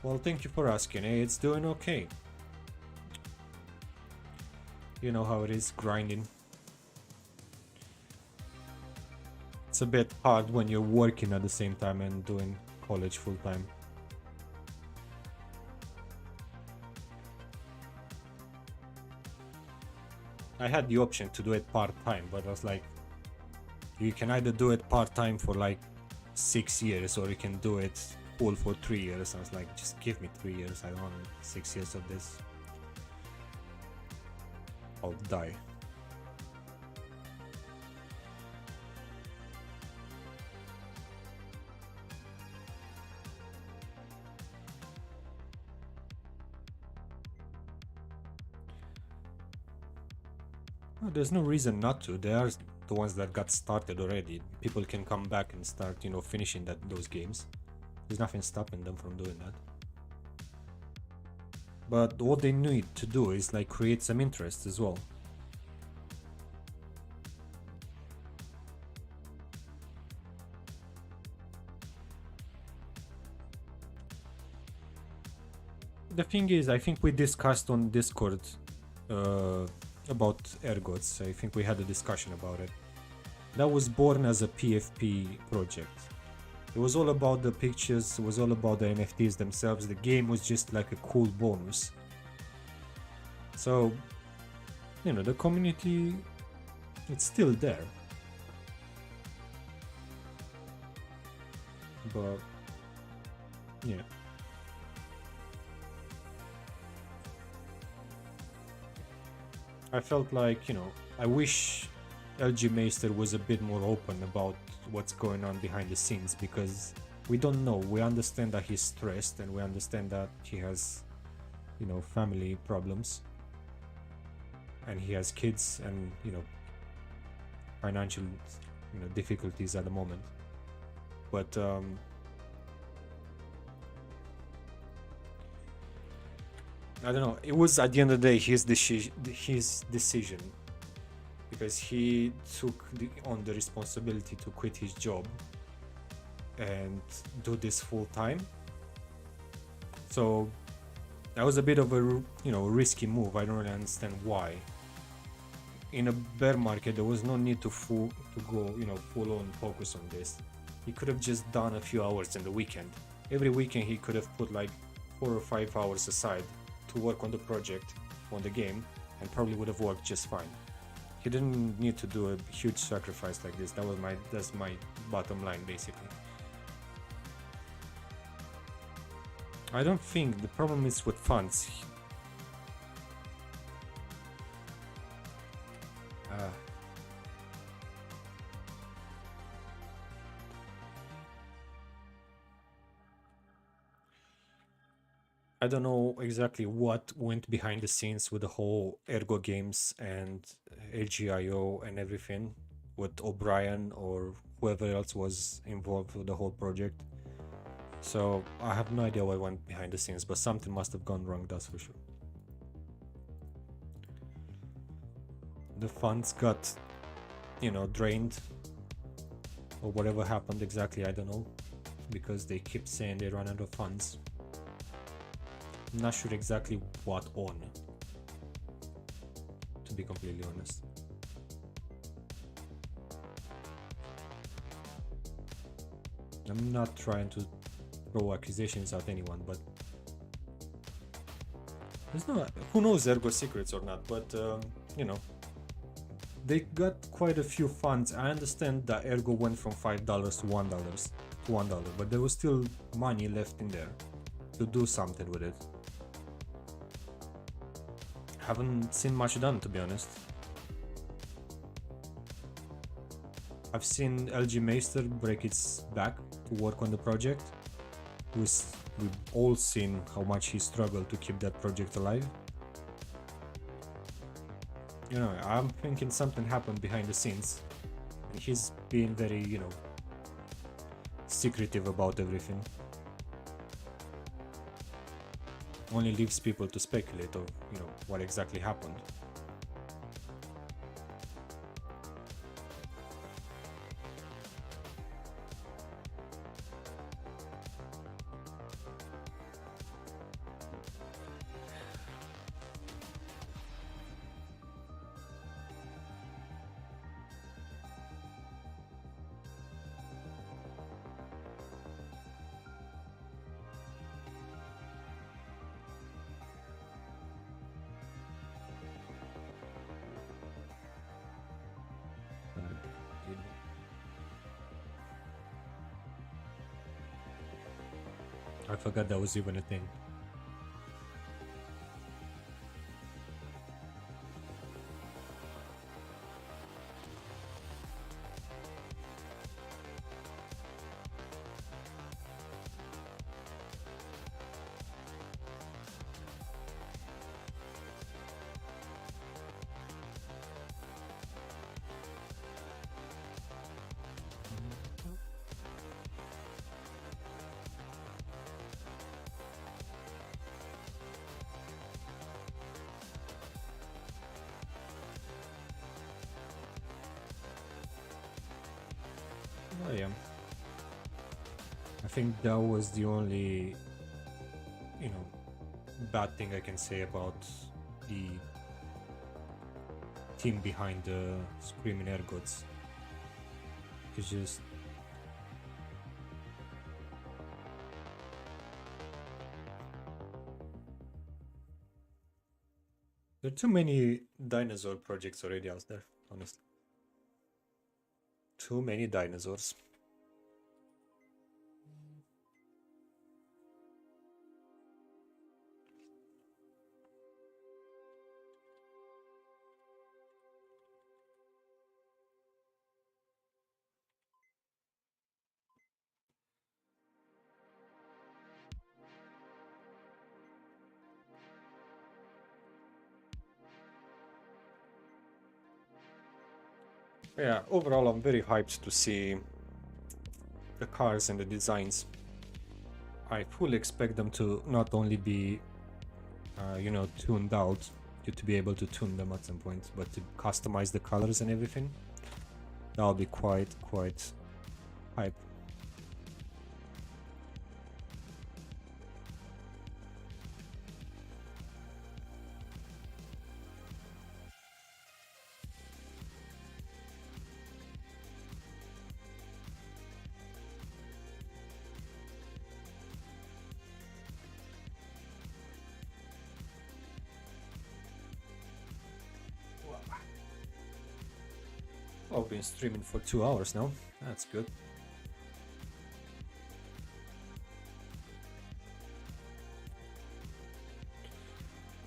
Well, thank you for asking. It's doing okay. You know how it is, grinding. It's a bit hard when you're working at the same time and doing college full time. I had the option to do it part-time, but I was like, you can either do it part-time for like 6 years or you can do it full for 3 years. I was like, just give me 3 years. I don't want 6 years of this. I'll die. No, there's no reason not to. They are the ones that got started already. People can come back and start, you know, finishing those games. There's nothing stopping them from doing that. But what they need to do is like create some interest as well. The thing is, I think we discussed on Discord about Ergots. I think we had a discussion about it. That was born as a PFP project. It was all about the pictures, it was all about the NFTs themselves. The game was just like a cool bonus. So, you know, the community, it's still there. But, yeah. I felt like, you know, I wish LG Meister was a bit more open about what's going on behind the scenes, because we don't know. We understand that he's stressed and we understand that he has, you know, family problems and he has kids and, you know, financial, you know, difficulties at the moment. But I don't know, it was at the end of the day his decision, because he took on the responsibility to quit his job and do this full time. So that was a bit of a, you know, risky move. I don't really understand why. In a bear market, there was no need to go, you know, full on focus on this. He could have just done a few hours in the weekend. Every weekend he could have put like 4 or 5 hours aside to work on the project, on the game, and probably would have worked just fine. He didn't need to do a huge sacrifice like this. That's my bottom line, basically. I don't think the problem is with funds. I don't know exactly what went behind the scenes with the whole Ergo games and LGIO and everything with O'Brien or whoever else was involved with the whole project. So I have no idea what went behind the scenes, but something must have gone wrong, that's for sure. The funds got, you know, drained or whatever happened exactly, I don't know, because they keep saying they run out of funds. I'm not sure exactly what on, to be completely honest. I'm not trying to throw accusations at anyone, but there's no, who knows Ergo secrets or not, but you know, they got quite a few funds. I understand that Ergo went from $5 to $1, but there was still money left in there to do something with it. Haven't seen much done, to be honest. I've seen LG Meister break its back to work on the project. We've all seen how much he struggled to keep that project alive. You know, I'm thinking something happened behind the scenes, and he's being very, you know, secretive about everything. Only leaves people to speculate of, you know, what exactly happened. I forgot that was even a thing. Oh yeah. I think that was the only, you know, bad thing I can say about the team behind the Screaming Ergots. It's just there are too many dinosaur projects already out there, honestly. Too many dinosaurs. Yeah, overall I'm very hyped to see the cars and the designs. I fully expect them to not only be, you know, tuned out, to be able to tune them at some point, but to customize the colors and everything. That'll be quite hype. I've been streaming for 2 hours now. That's good.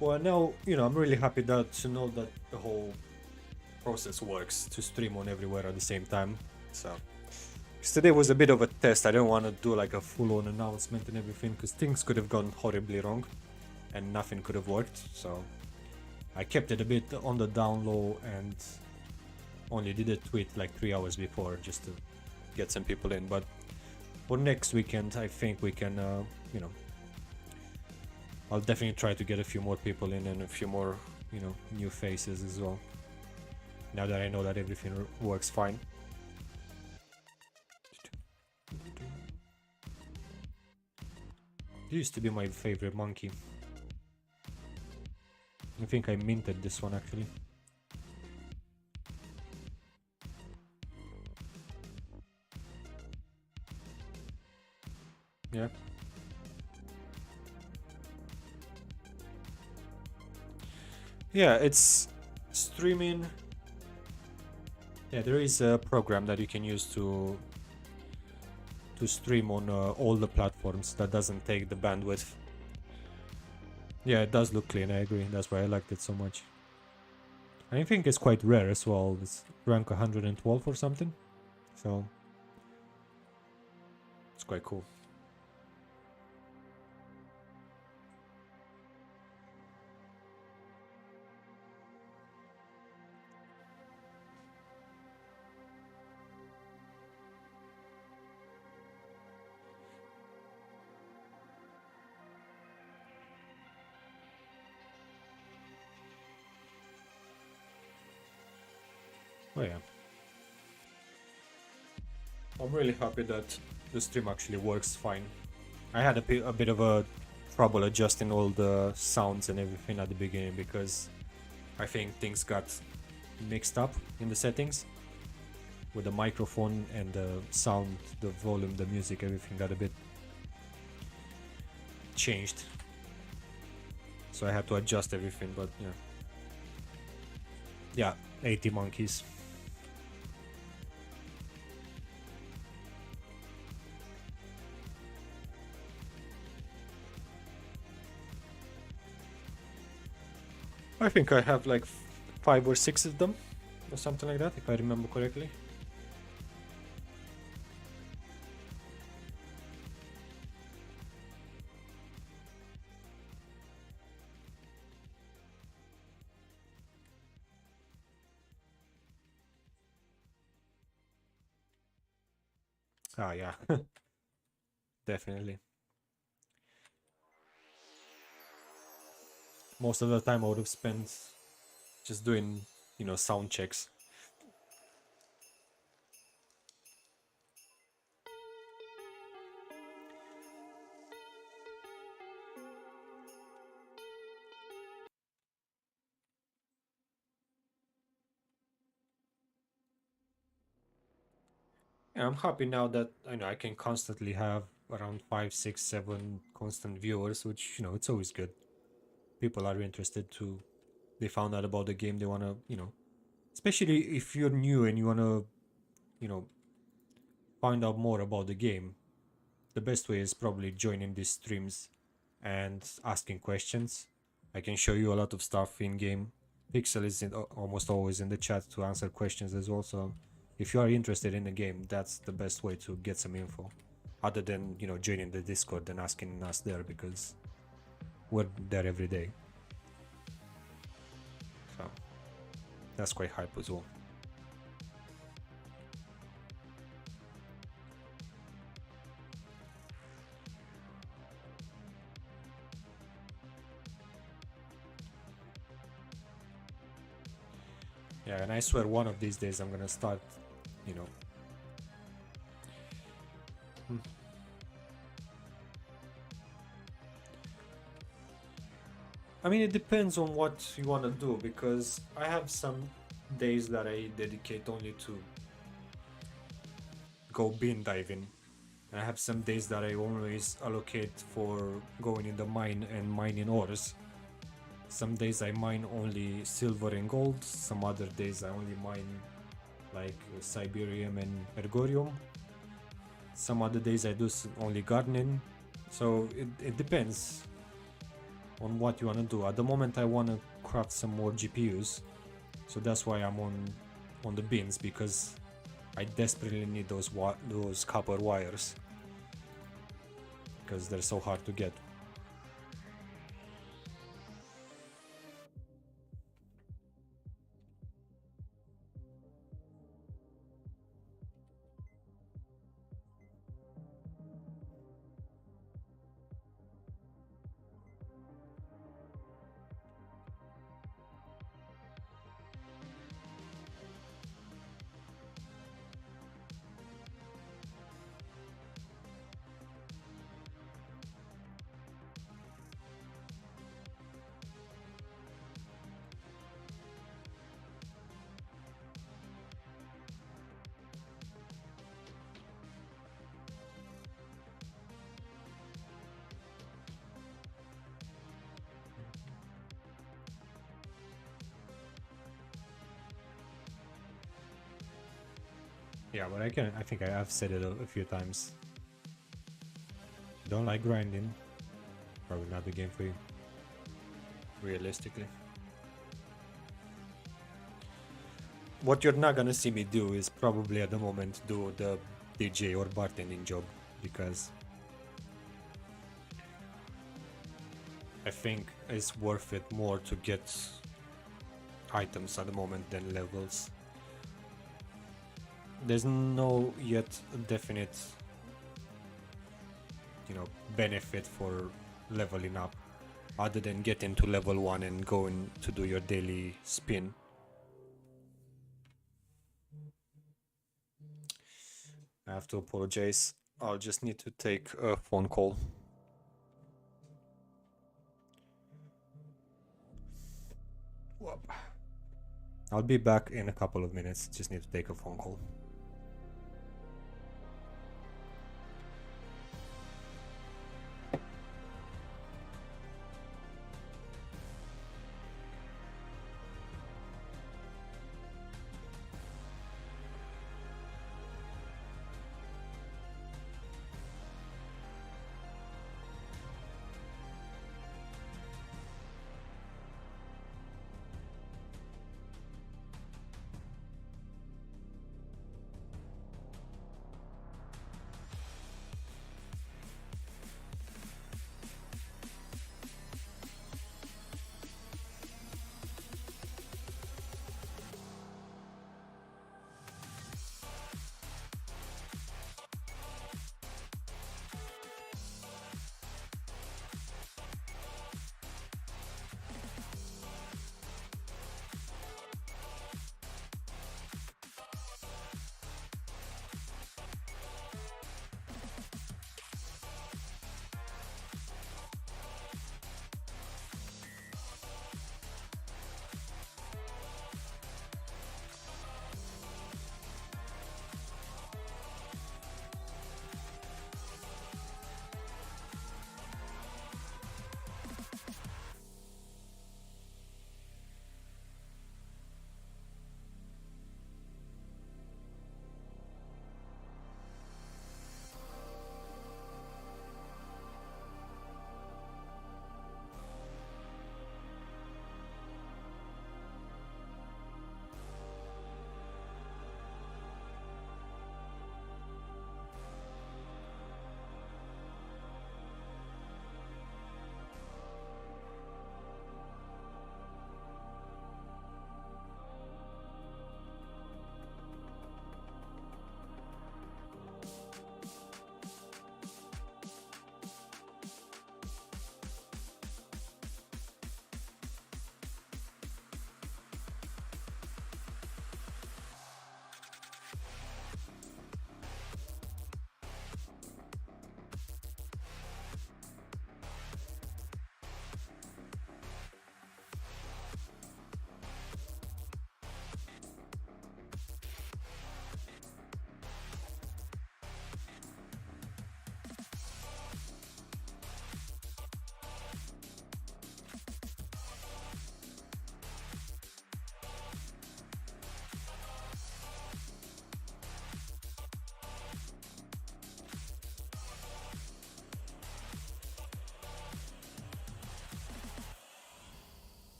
Well, now, you know, I'm really happy to know that the whole process works to stream on everywhere at the same time. So, 'cause today was a bit of a test. I don't want to do like a full-on announcement and everything, because things could have gone horribly wrong and nothing could have worked. So, I kept it a bit on the down low and only did a tweet like 3 hours before just to get some people in. But for next weekend, I think we can, you know, I'll definitely try to get a few more people in and a few more, you know, new faces as well. Now that I know that everything works fine. It used to be my favorite monkey. I think I minted this one actually. Yeah. Yeah, it's streaming Yeah, there is a program that you can use to stream on all the platforms that doesn't take the bandwidth. Yeah, it does look clean, I agree. That's why I liked it so much. I think it's quite rare as well. It's rank 112 or something. So it's quite cool. Oh yeah. I'm really happy that the stream actually works fine. I had a bit of a trouble adjusting all the sounds and everything at the beginning because I think things got mixed up in the settings with the microphone and the sound, the volume, the music, everything got a bit changed. So I had to adjust everything, but yeah. Yeah, 80 monkeys. I think I have like 5 or 6 of them or something like that, if I remember correctly. Ah, yeah, definitely. Most of the time I would have spent just doing, sound checks. Yeah, I'm happy now that I know I can constantly have around 5, 6, 7 constant viewers, which it's always good. People are interested to. They found out about the game. They wanna, especially if you're new and you wanna, you know, find out more about the game. The best way is probably joining these streams and asking questions. I can show you a lot of stuff in game. Pixel is almost always in the chat to answer questions as well. So if you are interested in the game, that's the best way to get some info. Other than joining the Discord and asking us there because we're there every day. So that's quite hype as well. Yeah, and I swear one of these days I'm gonna start, you know. Hmm. I mean, it depends on what you want to do because I have some days that I dedicate only to go bin diving. I have some days that I always allocate for going in the mine and mining ores. Some days I mine only silver and gold. Some other days I only mine like Siberium and Ergorium. Some other days I do only gardening. So it depends on what you want to do. At the moment I want to craft some more GPUs. So that's why I'm on the bins because I desperately need those copper wires because they're so hard to get. Yeah, but I think I have said it a few times. Don't like grinding. Probably not the game for you. Realistically. What you're not gonna see me do is probably at the moment do the DJ or bartending job, because I think it's worth it more to get items at the moment than levels. There's no yet definite, benefit for leveling up other than getting to level 1 and going to do your daily spin. I have to apologize. I'll just need to take a phone call. Whoop. I'll be back in a couple of minutes. Just need to take a phone call.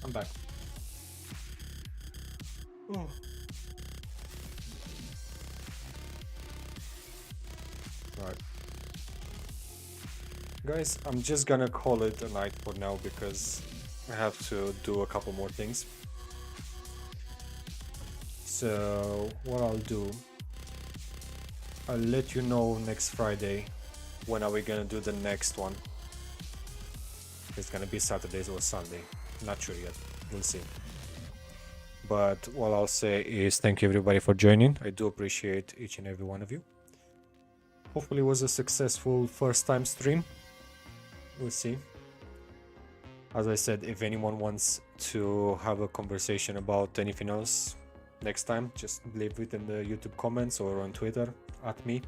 I'm back. Oh. Right. Guys, I'm just gonna call it a night for now because I have to do a couple more things. So what I'll do, I'll let you know next Friday when are we gonna do the next one. It's gonna be Saturdays or Sunday. Not sure yet. We'll see. But what I'll say is thank you everybody for joining. I do appreciate each and every one of you. Hopefully it was a successful first time stream. We'll see. As I said, if anyone wants to have a conversation about anything else next time, just leave it in the YouTube comments or on Twitter at me.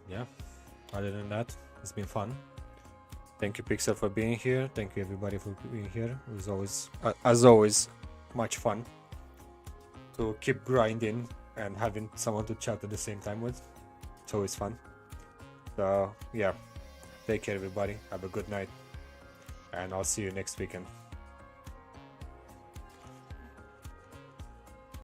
Yeah, other than that, it's been fun. Thank you, Pixel, for being here. Thank you, everybody, for being here. It was always, as always, much fun to keep grinding and having someone to chat at the same time with. It's always fun. So, yeah, take care, everybody. Have a good night. And I'll see you next weekend.